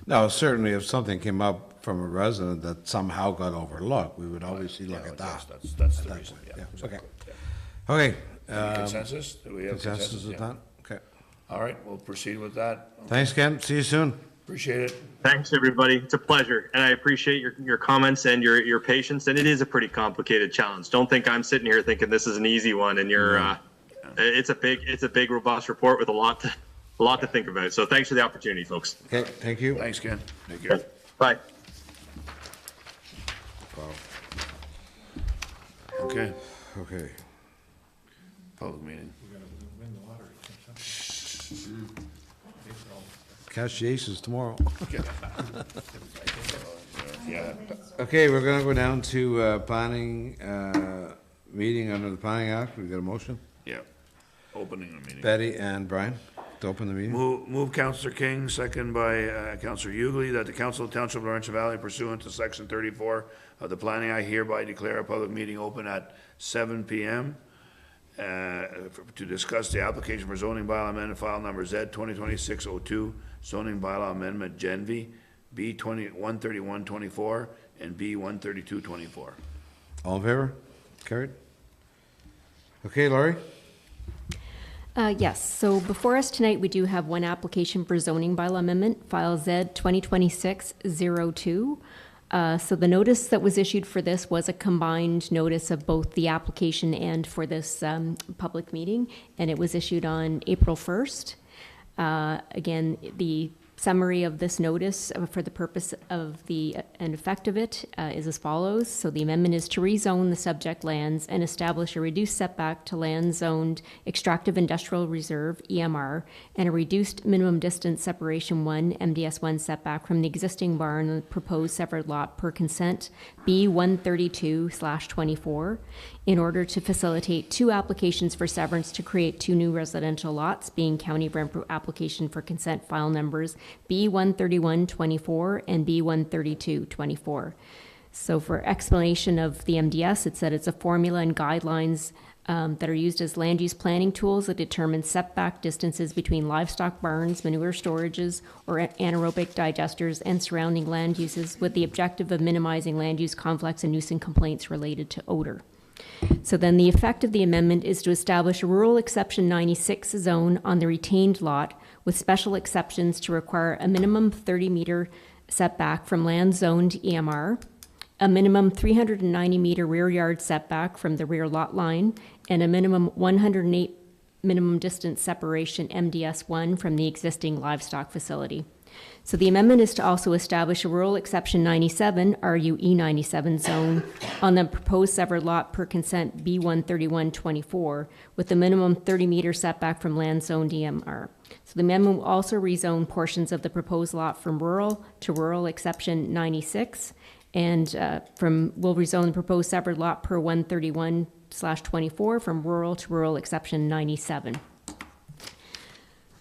No, certainly if something came up from a resident that somehow got overlooked, we would obviously look at that. That's the reason, yeah. Okay. exactly, yeah. Okay. Any consensus? Do we have Consensus with Yeah. that? Okay. All right, we'll proceed with that. Thanks, Ken. See you soon. Appreciate it. Thanks, everybody. It's a pleasure, and I appreciate your comments and your patience. And it is a pretty complicated challenge. Don't think I'm sitting here thinking this is an easy one. And it's a big, robust report with a lot to think about. So thanks for the opportunity, folks. Okay, thank you. Thanks, Ken. Take care. Bye. Okay, Okay. public meeting. Catch the aces tomorrow. Yeah, Okay, we're gonna go down to planning, meeting under the Planning Act. We've got a motion. yeah. Opening the meeting. Betty and Brian to open the meeting. Move Councillor King, second by Councillor Hughley, that the Council of Township of Laurentian Valley pursuant to Section 34 of the Planning Act hereby declare a public meeting open at 7 p.m. To discuss the application for zoning bylaw amendment file number Z 2026-02, zoning bylaw amendment Gen V, B 13124 and B 13224. All in favor? Carried. Okay, Laurie? Yes, so before us tonight, we do have one application for zoning bylaw amendment, file Z 2026-02. So the notice that was issued for this was a combined notice of both the application and for this public meeting, and it was issued on April 1st. Again, the summary of this notice for the purpose of and effect of it is as follows. So the amendment is to rezone the subject lands and establish a reduced setback to land zoned extractive industrial reserve, EMR, and a reduced minimum distance separation 1, MDS 1 setback from the existing barn on the proposed severed lot per consent, B 132/24, in order to facilitate two applications for severance to create two new residential lots, being County of Renfrew application for consent file numbers B 13124 and B 13224. So for explanation of the MDS, it said it's a formula and guidelines that are used as land use planning tools that determine setback distances between livestock barns, manure storages, or anaerobic digesters and surrounding land uses with the objective of minimizing land use conflicts and nuisance complaints related to odor. So then the effect of the amendment is to establish a rural exception 96 zone on the retained lot with special exceptions to require a minimum 30-meter setback from land zoned EMR, a minimum 390-meter rear yard setback from the rear lot line, and a minimum 108 minimum distance separation MDS1 from the existing livestock facility. So the amendment is to also establish a rural exception 97, RUE 97 zone on the proposed severed lot per consent B13124 with a minimum 30-meter setback from land zoned EMR. So the amendment will also rezone portions of the proposed lot from rural to rural exception 96 and will rezone the proposed severed lot per 131/24 from rural to rural exception 97.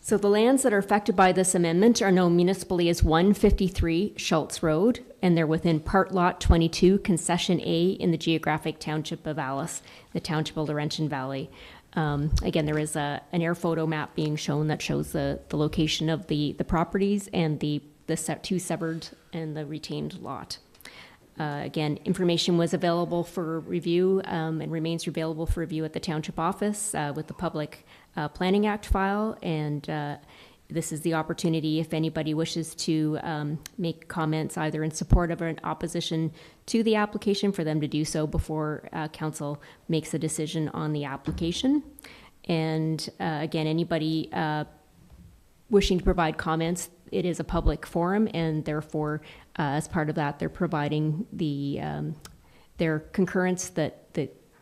So the lands that are affected by this amendment are known municipally as 153 Schultz Road, and they're within Part Lot 22, Concession A in the geographic township of Alice, the Township of Laurentian Valley. Again, there is an air photo map being shown that shows the location of the properties and the two severed and the retained lot. Again, information was available for review and remains available for review at the Township office with the Public Planning Act file. And this is the opportunity, if anybody wishes to make comments either in support of or in opposition to the application, for them to do so before council makes a decision on the application. And again, anybody wishing to provide comments, it is a public forum, and therefore, as part of that, they're providing their concurrence that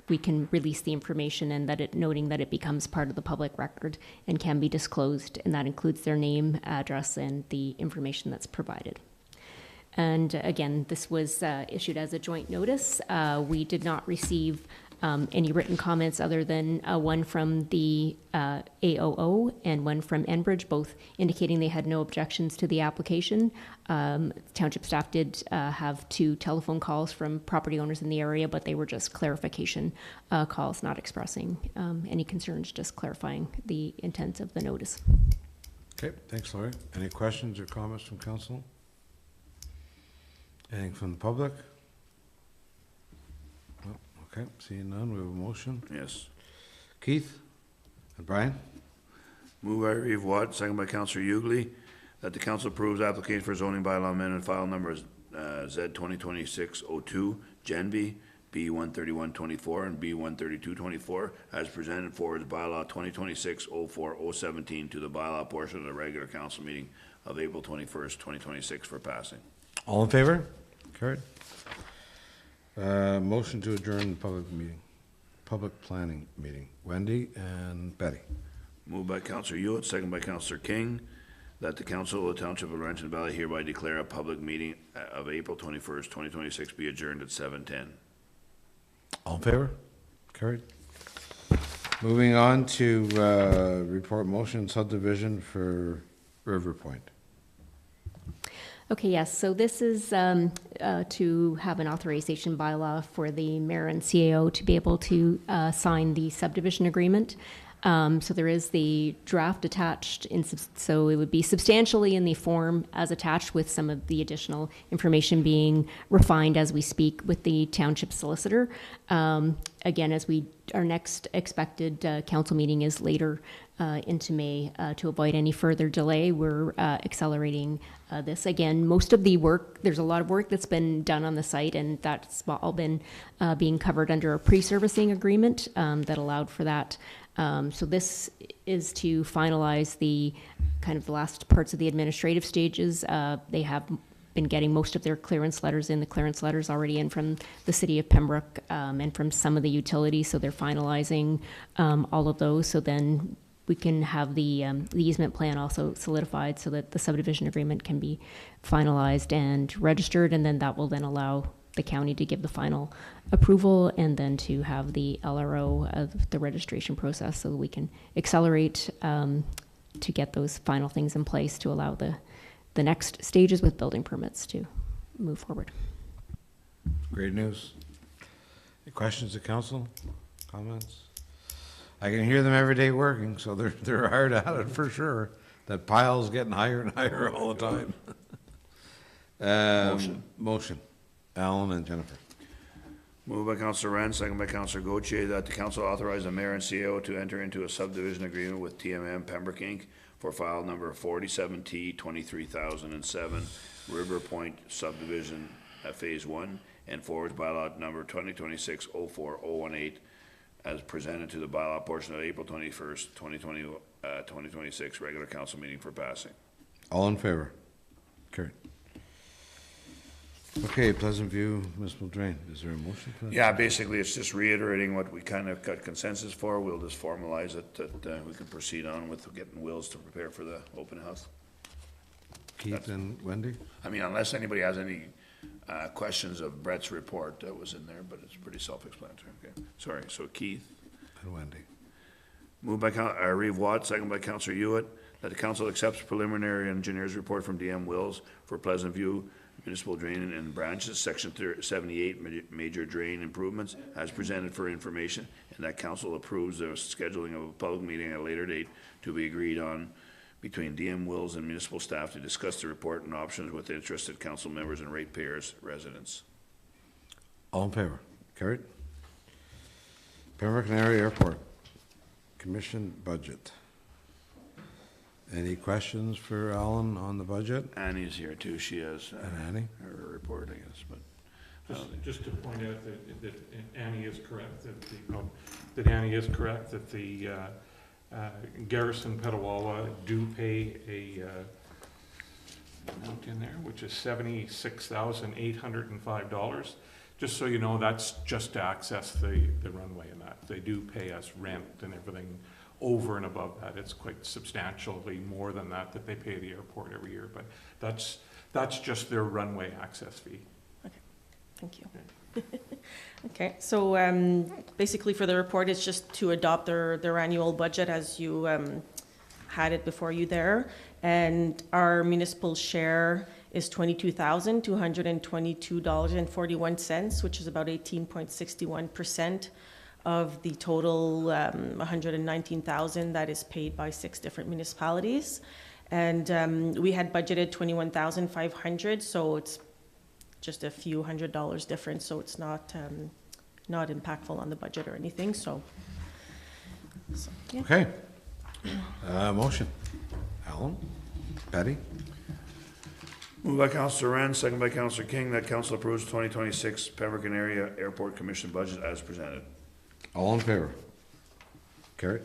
we can release the information, and that noting that it becomes part of the public record and can be disclosed, and that includes their name, address, and the information that's provided. And again, this was issued as a joint notice. We did not receive any written comments other than one from the AOO and one from Enbridge, both indicating they had no objections to the application. Township staff did have 2 telephone calls from property owners in the area, but they were just clarification calls, not expressing any concerns, just clarifying the intent of the notice. Okay, thanks, Laurie. Any questions or comments from council? Anything from the public? No. Okay, seeing none, we have a motion. Yes. Keith and Brian? Moved by Reeve Watt, second by Councillor Ugly, that the council approves application for zoning bylaw amendment file number Z 2026-02, Gen B, B 13124 and B 13224, as presented forward bylaw 2026-04-017 to the bylaw portion of the regular council meeting of April 21st, 2026 for passing. All in favor? Carried. Motion to adjourn the public planning meeting. Wendy and Betty. Moved by Councillor Hewitt, second by Councillor King, that the council of the Township of Laurentian Valley hereby declare a public meeting of April 21st, 2026 be adjourned at 7:10. All in favor? Carried. Moving on to report motion subdivision for River Point. Okay, yes, so this is to have an authorization bylaw for the mayor and CAO to be able to sign the subdivision agreement. So there is the draft attached, so it would be substantially in the form as attached, with some of the additional information being refined as we speak with the township solicitor. Again, our next expected council meeting is later into May. To avoid any further delay, we're accelerating this. Again, most of the work, there's a lot of work that's been done on the site, and that's all been being covered under a pre-servicing agreement that allowed for that. So this is to finalize the kind of the last parts of the administrative stages. They have been getting most of their clearance letters in. The clearance letters already in from the city of Pembroke and from some of the utilities, so they're finalizing all of those. So then we can have the easement plan also solidified so that the subdivision agreement can be finalized and registered, and then that will then allow the county to give the final approval, and then to have the LRO of the registration process so that we can accelerate to get those final things in place to allow the next stages with building permits to move forward. Great news. Any questions of council? Comments? I can hear them every day working, so they're hard at it for sure. That pile's getting higher and higher all the time. Motion. Alan and Jennifer. Moved by Councillor Wren, second by Councillor Gauthier, that the council authorize the mayor and CEO to enter into a subdivision agreement with TMM Pembroke Inc. for file number 47T 23007, River Point subdivision phase 1, and forward bylaw number 2026-04018, as presented to the bylaw portion of April 21st, 2026 regular council meeting for passing. All in favor? Carried. Okay, Pleasant View Municipal Drain. Is there a motion for that? Yeah, basically, it's just reiterating what we kind of got consensus for. We'll just formalize it, that we can proceed on with getting Wills to prepare for the open house. Keith and Wendy? I mean, unless anybody has any questions of Brett's report that was in there, but it's pretty self-explanatory. Okay, sorry, so Keith. And Wendy. Moved by Reeve Watt, second by Councillor Hewitt, that the council accepts preliminary engineer's report from DM Wills for Pleasant View Municipal Drain and Branches, Section 78, Major Drain Improvements, as presented for information, and that council approves the scheduling of a public meeting at a later date to be agreed on between DM Wills and municipal staff to discuss the report and options with interested council members and ratepayers residents. All in favor? Carried. Pembroke Area Airport Commission budget. Any questions for Alan on the budget? Annie's here too. She has And Annie? her report, I guess, but. Just to point out that Annie is correct, that Annie is correct, that the Garrison Petawawa do pay a amount in there, which is $76,805. Just so you know, that's just to access the runway and that. They do pay us rent and everything over and above that. It's quite substantially more than that they pay the airport every year, but that's just their runway access fee. Thank you. Okay, so basically for the report, it's just to adopt their annual budget as you had it before you there. And our municipal share is $22,222.41, which is about 18.61% of the total $119,000 that is paid by 6 different municipalities. And we had budgeted $21,500, so it's just a few $100s difference, so it's not impactful on the budget or anything, so yeah. Okay. Motion. Alan? Patty? Moved by Councillor Wren, second by Councillor King, that council approves 2026 Pembroke Area Airport Commission budget as presented. All in favor? Carried.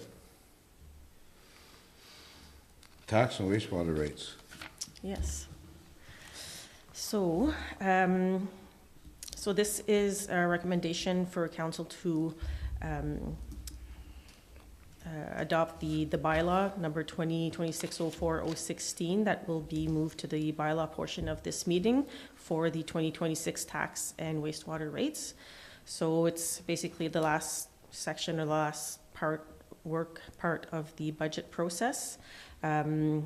Tax and wastewater rates. Yes. So, so this is a recommendation for council to adopt the bylaw number 2026-04-016 that will be moved to the bylaw portion of this meeting for the 2026 tax and wastewater rates. So it's basically the last section or the last part of the budget process. The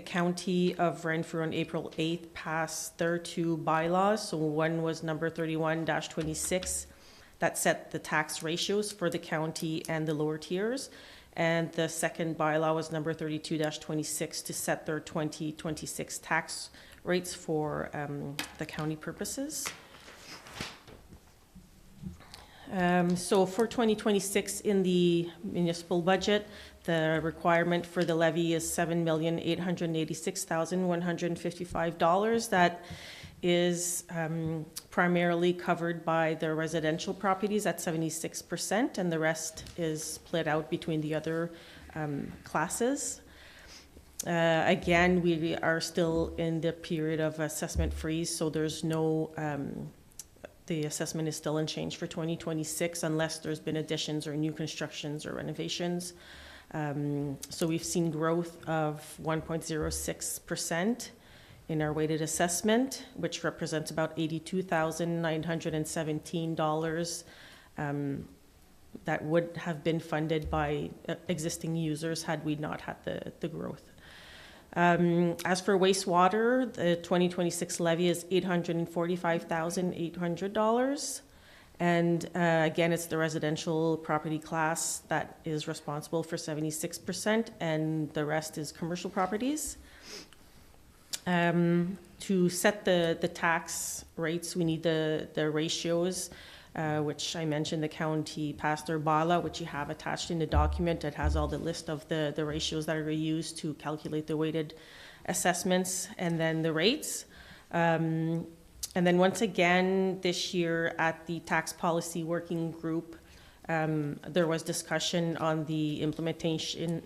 County of Renfrew on April 8th passed their 2 bylaws. So one was number 31-26 that set the tax ratios for the county and the lower tiers. And the second bylaw was number 32-26 to set their 2026 tax rates for the county purposes. So for 2026 in the municipal budget, the requirement for the levy is $7,886,155. That is primarily covered by the residential properties at 76%, and the rest is split out between the other classes. Again, we are still in the period of assessment freeze, so there's no the assessment is still unchanged for 2026 unless there's been additions or new constructions or renovations. So we've seen growth of 1.06% in our weighted assessment, which represents about $82,917 that would have been funded by existing users had we not had the growth. As for wastewater, the 2026 levy is $845,800. And again, it's the residential property class that is responsible for 76%, and the rest is commercial properties. To set the tax rates, we need the ratios, which I mentioned. The county passed their bylaw, which you have attached in the document. It has all the list of the ratios that are used to calculate the weighted assessments and then the rates. And then once again, this year at the tax policy working group, there was discussion on the implementation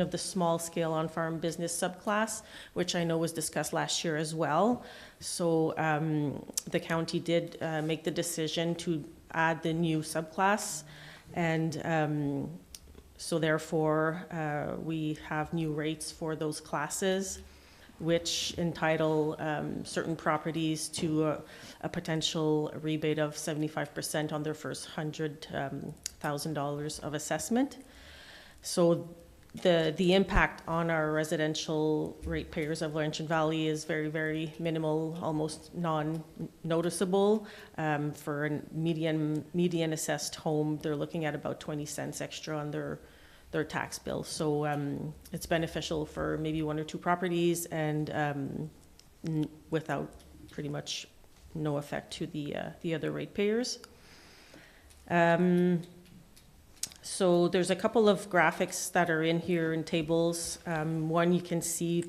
of the small scale on farm business subclass, which I know was discussed last year as well. So the county did make the decision to add the new subclass, and so therefore we have new rates for those classes, which entitle certain properties to a potential rebate of 75% on their first $100,000 of assessment. So the impact on our residential ratepayers of Laurentian Valley is very, very minimal, almost non-noticeable. For a median assessed home, they're looking at about 20 cents extra on their tax bill. So it's beneficial for maybe 1 or 2 properties and without pretty much no effect to the other ratepayers. So there's a couple of graphics that are in here in tables. One you can see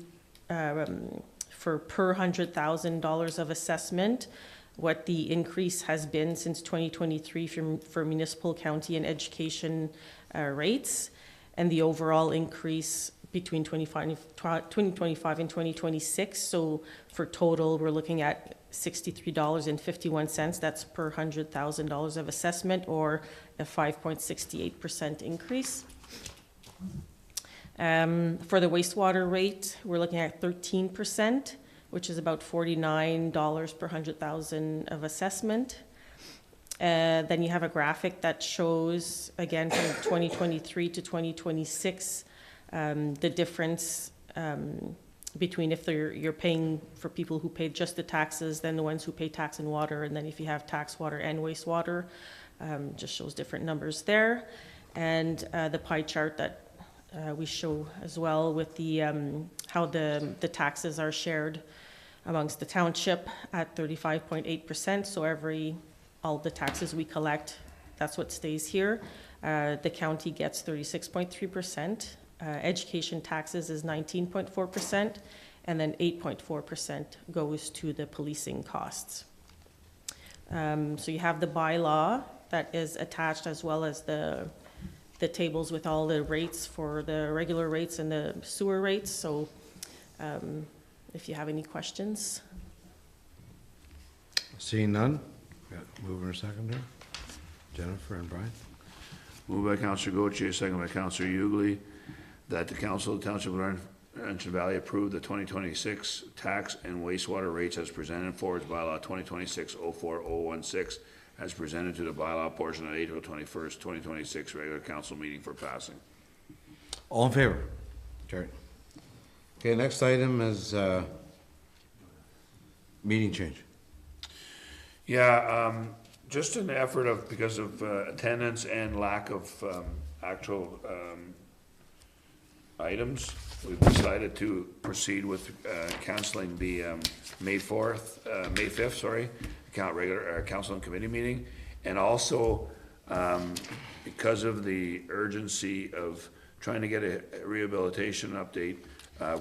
for per $100,000 of assessment, what the increase has been since 2023 for municipal, county, and education rates, and the overall increase between 2025 and 2026. So for total, we're looking at $63.51. That's per $100,000 of assessment, or a 5.68% increase. For the wastewater rate, we're looking at 13%, which is about $49 per 100,000 of assessment. Then you have a graphic that shows, again, from 2023 to 2026, the difference between if you're paying for people who paid just the taxes, then the ones who pay tax and water, and then if you have tax, water, and wastewater, just shows different numbers there. And the pie chart that we show as well with the how the taxes are shared amongst the township at 35.8%. So all the taxes we collect, that's what stays here. The county gets 36.3%. Education taxes is 19.4%, and then 8.4% goes to the policing costs. So you have the bylaw that is attached, as well as the tables with all the rates for the regular rates and the sewer rates. So if you have any questions. Seeing none, got mover and seconder, Jennifer and Brian. Moved by Councillor Gauthier, second by Councillor Ugly, that the Council of the Township of Laurentian Valley approve the 2026 tax and wastewater rates as presented for its bylaw 2026-04016, as presented to the bylaw portion of April 21st, 2026 regular council meeting for passing. All in favor? Carried. Okay, next item is meeting change. Yeah, just an effort of, because of attendance and lack of actual items, we've decided to proceed with canceling the May 5th, sorry, regular council and committee meeting. And also, because of the urgency of trying to get a rehabilitation update,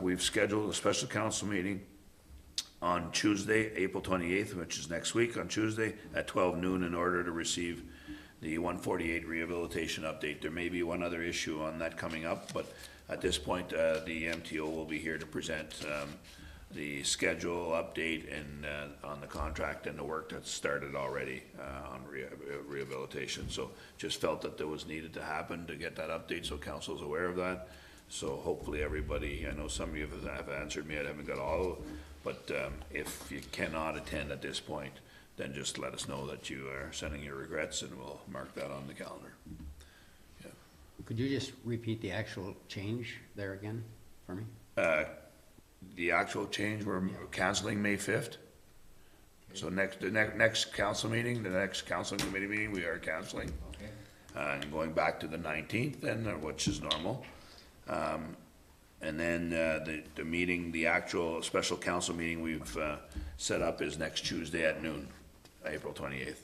we've scheduled a special council meeting on Tuesday, April 28th, which is next week, on Tuesday at 12 noon, in order to receive the 148 rehabilitation update. There may be one other issue on that coming up, but at this point, the MTO will be here to present the schedule update and on the contract and the work that's started already on rehabilitation. So just felt that there was needed to happen to get that update, so council's aware of that. So hopefully everybody, I know some of you have answered me, I haven't got all, but if you cannot attend at this point, then just let us know that you are sending your regrets, and we'll mark that on the calendar. Yeah. Could you just repeat the actual change there again for me? The actual change, we're canceling May 5th. So the next council meeting, the next council and committee meeting, we are canceling. Okay. And going back to the 19th then, which is normal. And then the meeting, the actual special council meeting we've set up is next Tuesday at noon, April 28th.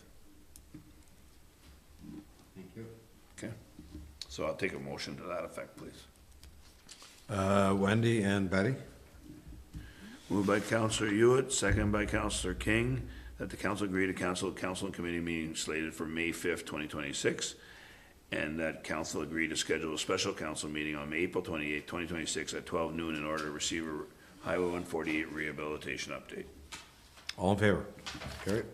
Thank you. Okay. So I'll take a motion to that effect, please. Wendy and Betty? Moved by Councillor Hewitt, second by Councillor King, that the council agree to cancel council and committee meeting slated for May 5th, 2026, and that council agree to schedule a special council meeting on April 28th, 2026 at 12 noon in order to receive a Highway 148 rehabilitation update. All in favor? Carried.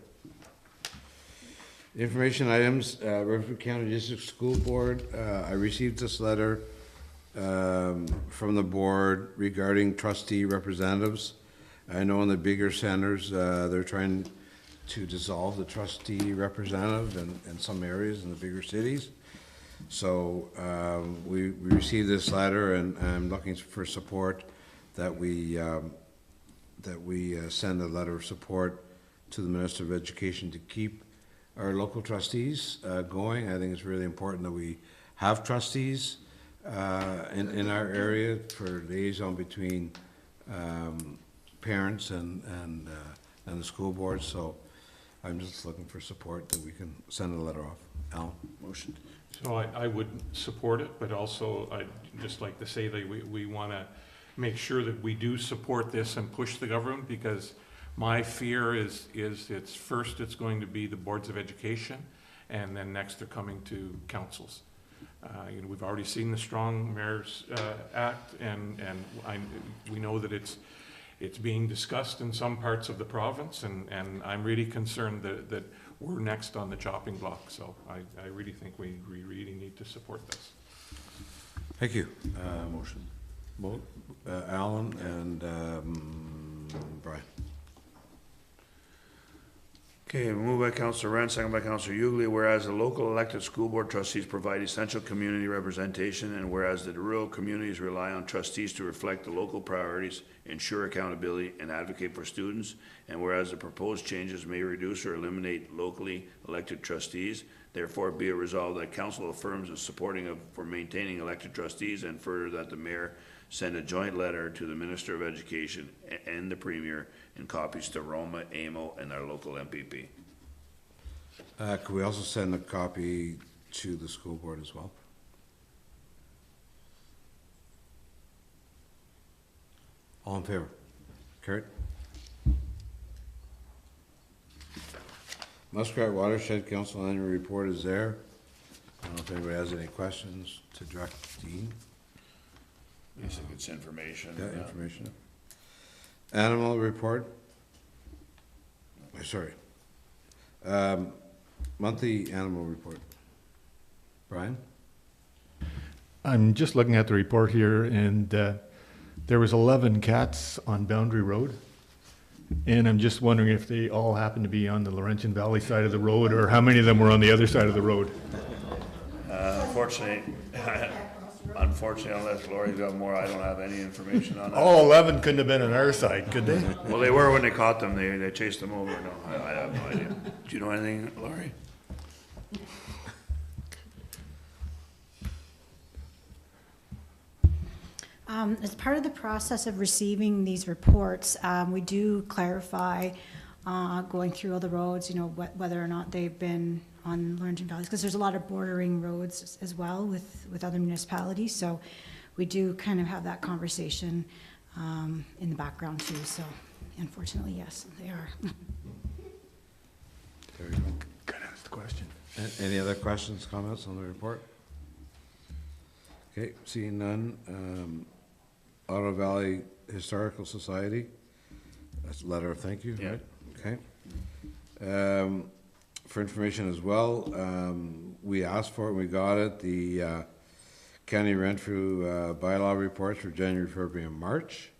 Information items, Rutherford County District School Board. I received this letter from the board regarding trustee representatives. I know in the bigger centers, they're trying to dissolve the trustee representative in some areas in the bigger cities. So we received this letter, and I'm looking for support that we send a letter of support to the Minister of Education to keep our local trustees going. I think it's really important that we have trustees in our area for liaison between parents and the school board. So I'm just looking for support that we can send a letter off. Alan? Motion. So I would support it, but also I'd just like to say that we want to make sure that we do support this and push the government, because my fear is it's going to be the boards of education, and then next they're coming to councils. We've already seen the Strong Mayors Act, and we know that it's being discussed in some parts of the province, and I'm really concerned that we're next on the chopping block. So I really think we really need to support this. Thank you. Motion. Alan and Brian. Okay, moved by Councillor Wren, second by Councillor Ugly, whereas the local elected school board trustees provide essential community representation, and whereas the rural communities rely on trustees to reflect the local priorities, ensure accountability, and advocate for students, and whereas the proposed changes may reduce or eliminate locally elected trustees, therefore be it resolved that council affirms the supporting of for maintaining elected trustees, and further that the mayor send a joint letter to the Minister of Education and the Premier, and copies to Roma, AMO, and our local MPP. Could we also send a copy to the school board as well? All in favor? Carried. Muskrat Watershed Council annual report is there. I don't know if anybody has any questions to direct Dean. Basic, it's information. Yeah, information. Animal report. Sorry. Monthly animal report. Brian? I'm just looking at the report here, and there was 11 cats on Boundary Road. And I'm just wondering if they all happen to be on the Laurentian Valley side of the road, or how many of them were on the other side of the road. Unfortunately, unless Lori's got more, I don't have any information on that. All 11 couldn't have been on our side, could they? Well, they were when they caught them. They chased them over. No, I have no idea. Do you know anything, Laurie? As part of the process of receiving these reports, we do clarify, going through all the roads, whether or not they've been on Laurentian Valleys, because there's a lot of bordering roads as well with other municipalities. So we do kind of have that conversation in the background too. So unfortunately, yes, they are. There you go. Could ask the question. Any other questions, comments on the report? Okay, seeing none. Ottawa Valley Historical Society, that's a letter of thank you, Yeah. right? Okay. For information as well, we asked for it, we got it, the County Renfrew bylaw reports for January, February, and March.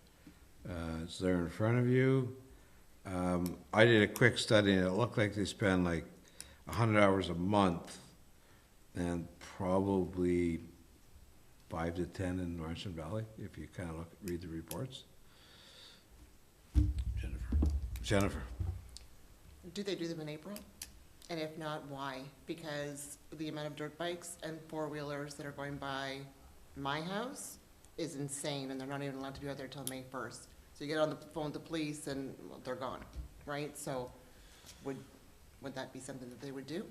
It's there in front of you. I did a quick study, and it looked like they spend like 100 hours a month, and probably 5 to 10 in Laurentian Valley, if you kind of read the reports. Jennifer. Do they do them in April? And if not, why? Because the amount of dirt bikes and four-wheelers that are going by my house is insane, and they're not even allowed to be out there till May 1st. So you get on the phone with the police and well, they're gone, right? So would that be something that they would do?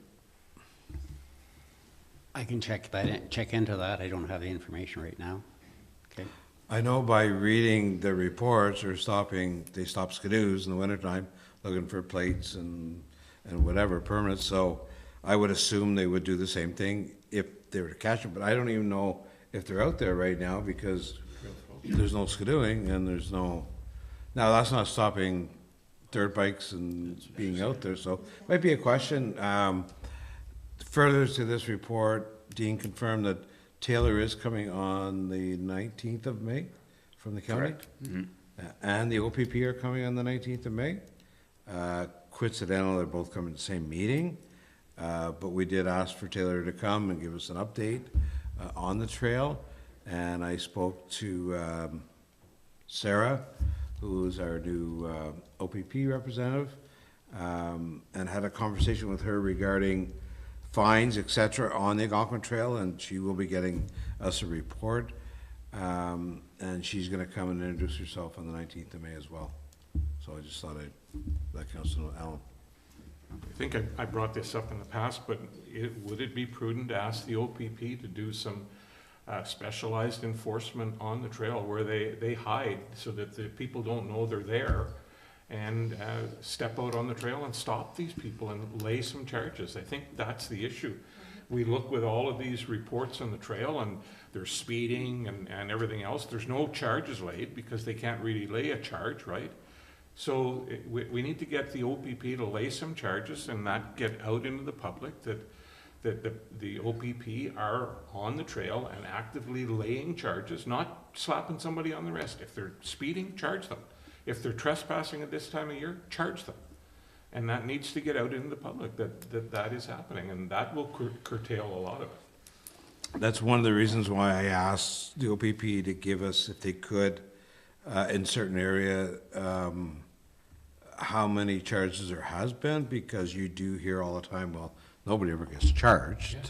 I can check into that. I don't have the information right now. Okay. I know by reading the reports, they stop skidoos in the wintertime looking for plates and whatever permits, so I would assume they would do the same thing if they were to catch them, but I don't even know if they're out there right now because there's no skidooing and there's no, now that's not stopping dirt bikes and being out there, so might be a question. Further to this report, Dean confirmed that Taylor is coming on the 19th of May from the county. Correct. Mm-hmm. And the OPP are coming on the 19th of May. Coincidental, they're both coming to the same meeting, but we did ask for Taylor to come and give us an update on the trail. And I spoke to Sarah, who is our new OPP representative, and had a conversation with her regarding fines, etc., on the Algonquin Trail, and she will be getting us a report. And she's going to come and introduce herself on the 19th of May as well. So I just thought let Councilor Allen. I think I brought this up in the past, but would it be prudent to ask the OPP to do some specialized enforcement on the trail where they hide so that the people don't know they're there, and step out on the trail and stop these people and lay some charges? I think that's the issue. We look with all of these reports on the trail and there's speeding and everything else. There's no charges laid because they can't really lay a charge, right? So we need to get the OPP to lay some charges and not get out into the public that the OPP are on the trail and actively laying charges, not slapping somebody on the wrist. If they're speeding, charge them. If they're trespassing at this time of year, charge them. And that needs to get out into the public that is happening, and that will curtail a lot of it. That's one of the reasons why I asked the OPP to give us, if they could, in certain area, how many charges there has been, because you do hear all the time, well, nobody ever gets charged. Yeah.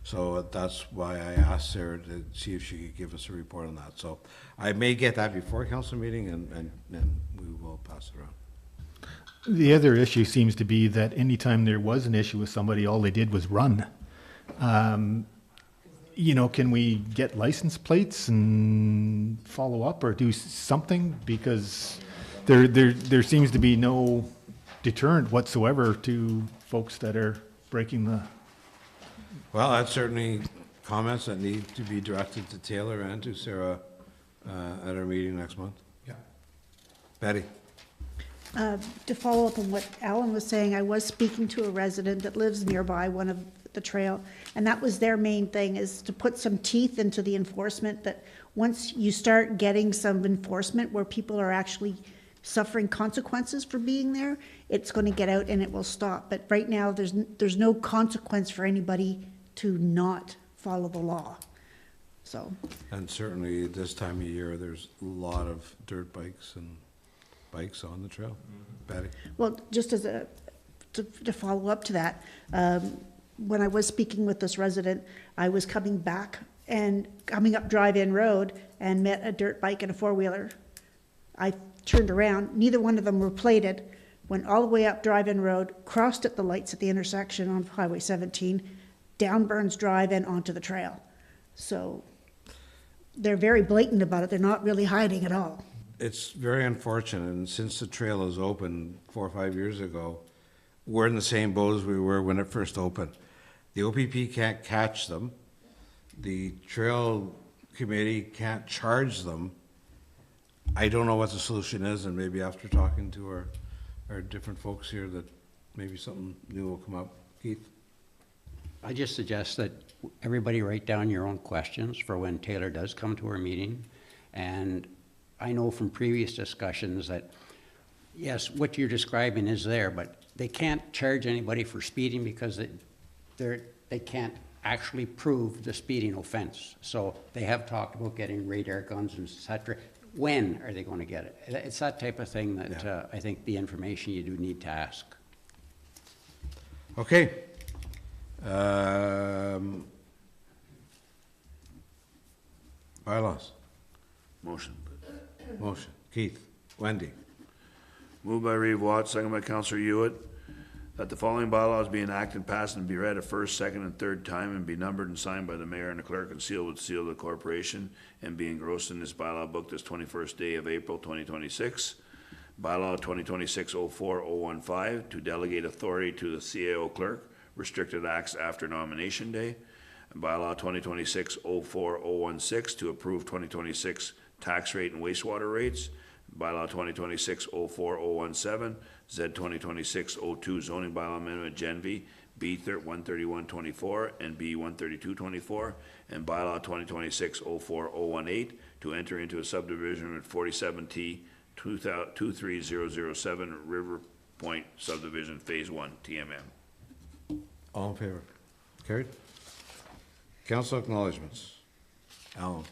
So that's why I asked Sarah to see if she could give us a report on that. So I may get that before council meeting, and we will pass it around. The other issue seems to be that anytime there was an issue with somebody, all they did was run. You know, can we get license plates and follow up or do something? Because there seems to be no deterrent whatsoever to folks that are breaking the... Well, that's certainly comments that need to be directed to Taylor and to Sarah at our meeting next month. Yeah. Betty? To follow up on what Alan was saying, I was speaking to a resident that lives nearby one of the trail, and that was their main thing, is to put some teeth into the enforcement, that once you start getting some enforcement where people are actually suffering consequences for being there, it's going to get out and it will stop. But right now, there's no consequence for anybody to not follow the law. So. And certainly this time of year, there's a lot of dirt bikes and bikes on the trail. Patty? Well, just as to follow up to that, when I was speaking with this resident, I was coming back and coming up drive-in road and met a dirt bike and a four-wheeler. I turned around, neither one of them were plated, went all the way up drive-in road, crossed at the lights at the intersection on Highway 17, down Burns Drive and onto the trail. So they're very blatant about it. They're not really hiding at all. It's very unfortunate, and since the trail is open 4 or 5 years ago, we're in the same boat as we were when it first opened. The OPP can't catch them. The trail committee can't charge them. I don't know what the solution is, and maybe after talking to our different folks here, that maybe something new will come up. Keith? I just suggest that everybody write down your own questions for when Taylor does come to our meeting. And I know from previous discussions that, yes, what you're describing is there, but they can't charge anybody for speeding because they can't actually prove the speeding offense. So they have talked about getting radar guns and et cetera. When are they going to get it? It's that type of thing that I think the information you do need to ask. Okay. Bylaws. Motion. Keith? Wendy? Moved by Reeve Watts, second by Councillor Hewitt, that the following bylaws be enacted, passed, and be read a first, second, and third time, and be numbered and signed by the mayor and the clerk and sealed with the seal of the corporation, and be engrossed in this bylaw book this 21st day of April 2026. Bylaw 2026-04-015, to delegate authority to the CAO clerk, restricted acts after nomination day. And bylaw 2026-04-016, to approve 2026 tax rate and wastewater rates. Bylaw 2026-04-017, Z 2026-02 zoning bylaw amendment, Gen V, B 13124 and B 13224, and bylaw 2026-04-018, to enter into a subdivision at 47T 23007 River Point subdivision phase 1 TMM. All in favor? Carried. Council acknowledgements. Alan?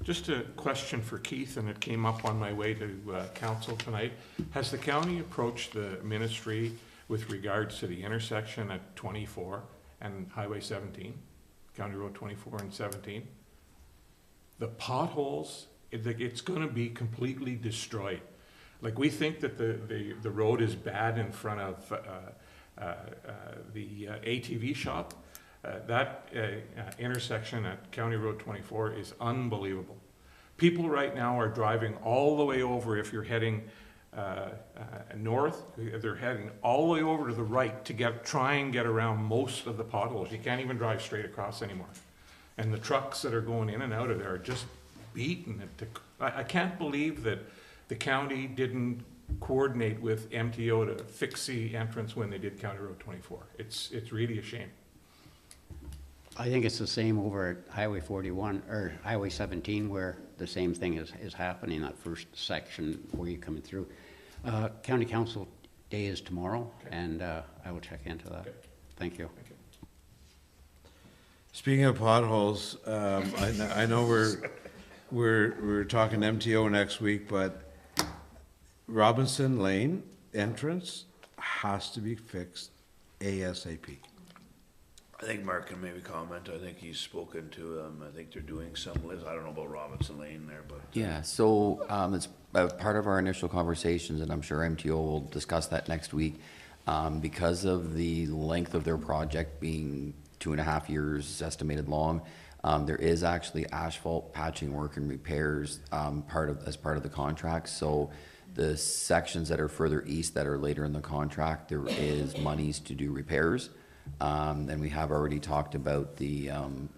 Just a question for Keith, and it came up on my way to council tonight. Has the county approached the ministry with regards to the intersection at 24 and Highway 17, County Road 24 and 17? The potholes, it's going to be completely destroyed. Like, we think that the road is bad in front of the ATV shop. That intersection at County Road 24 is unbelievable. People right now are driving all the way over, if you're heading north, they're heading all the way over to the right to try and get around most of the potholes. You can't even drive straight across anymore. And the trucks that are going in and out of there are just beating it. I can't believe that the county didn't coordinate with MTO to fix the entrance when they did County Road 24. It's really a shame. I think it's the same over at Highway 41, or Highway 17, where the same thing is happening, that first section where you're coming through. County Council Day is tomorrow, and I will check into that. Okay. Thank you. Thank you. Speaking of potholes, I know we're talking MTO next week, but Robinson Lane entrance has to be fixed ASAP. I think Mark can maybe comment. I think he's spoken to them. I think they're doing some, I don't know about Robinson Lane there, but. Yeah, so it's part of our initial conversations, and I'm sure MTO will discuss that next week. Because of the length of their project being 2.5 years estimated long, there is actually asphalt patching work and repairs as part of the contract. So the sections that are further east that are later in the contract, there is monies to do repairs. And we have already talked about the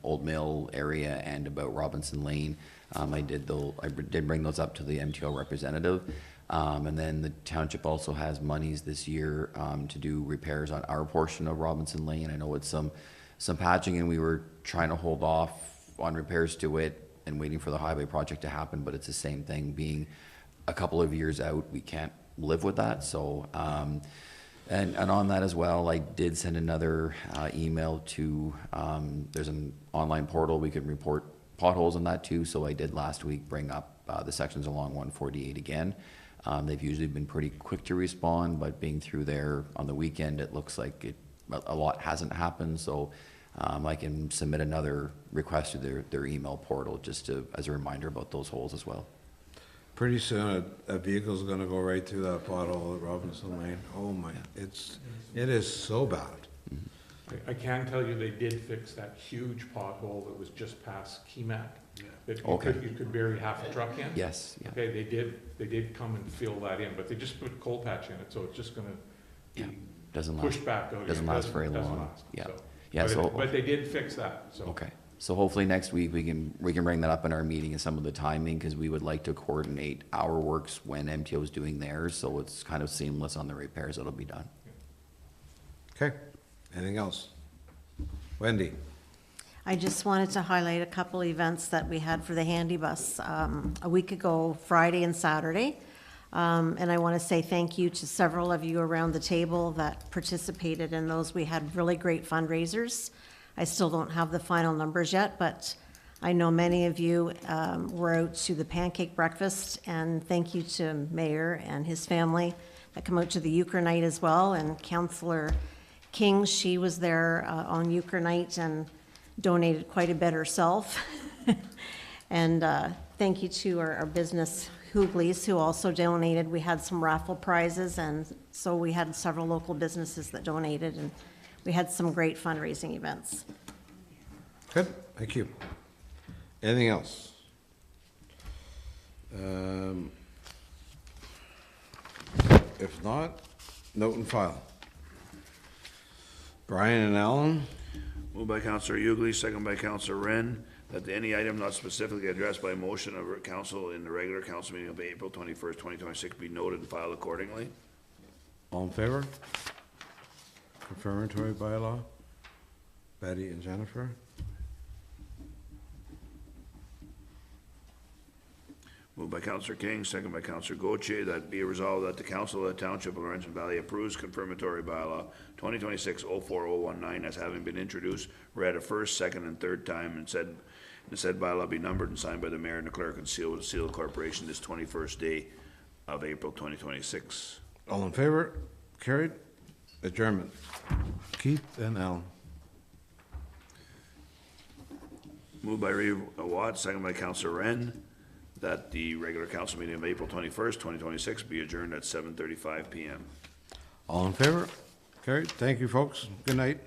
Old Mill area and about Robinson Lane. I did bring those up to the MTO representative. And then the township also has monies this year to do repairs on our portion of Robinson Lane. I know it's some patching, and we were trying to hold off on repairs to it and waiting for the highway project to happen, but it's the same thing. Being a couple of years out, we can't live with that. So and on that as well, I did send another email to, there's an online portal, we can report potholes on that too. So I did last week bring up the sections along 148 again. They've usually been pretty quick to respond, but being through there on the weekend, it looks like a lot hasn't happened. So I can submit another request to their email portal just as a reminder about those holes as well. Pretty soon, a vehicle's gonna go right through that pothole at Robinson Lane. Oh my, it is so bad. I can tell you they did fix that huge pothole that was just past Keemac. That you could bury half a truck in. Yes. Yeah. Okay, they did come and fill that in, but they just put coal patch in it, so it's just gonna be Doesn't pushed last. back out again. Doesn't last very Doesn't long. last, Yeah. so. Yeah. But they did fix that, so. Okay. So hopefully next week we can bring that up in our meeting and some of the timing, because we would like to coordinate our works when MTO is doing theirs, so it's kind of seamless on the repairs that'll be done. Okay, anything else? Wendy? I just wanted to highlight a couple events that we had for the Handy Bus a week ago, Friday and Saturday. And I want to say thank you to several of you around the table that participated in those. We had really great fundraisers. I still don't have the final numbers yet, but I know many of you were out to the pancake breakfast, and thank you to Mayor and his family that come out to the Euchre night as well, and Councillor King, she was there on Euchre night and donated quite a bit herself. And thank you to our business Hooglies, who also donated. We had some raffle prizes, and so we had several local businesses that donated, and we had some great fundraising events. Good, thank you. Anything else? If not, note and file. Brian and Alan? Moved by Councillor Ugly, second by Councillor Wren, that any item not specifically addressed by motion of council in the regular council meeting of April 21st, 2026 be noted and filed accordingly. All in favor? Confirmatory bylaw? Betty and Jennifer? Moved by Councillor King, second by Councillor Gauthier, that be resolved that the Council of the Township of Laurentian Valley approves confirmatory bylaw 2026-04019 as having been introduced, read a first, second, and third time, and said bylaw be numbered and signed by the mayor and the clerk and sealed with the seal of the corporation this 21st day of April 2026. All in favor? Carried. Adjournment. Keith and Alan. Moved by Reeve Watt, second by Councillor Wren, that the regular council meeting of April 21st, 2026 be adjourned at 7:35 PM. All in favor? Carried. Thank you, folks. Good night.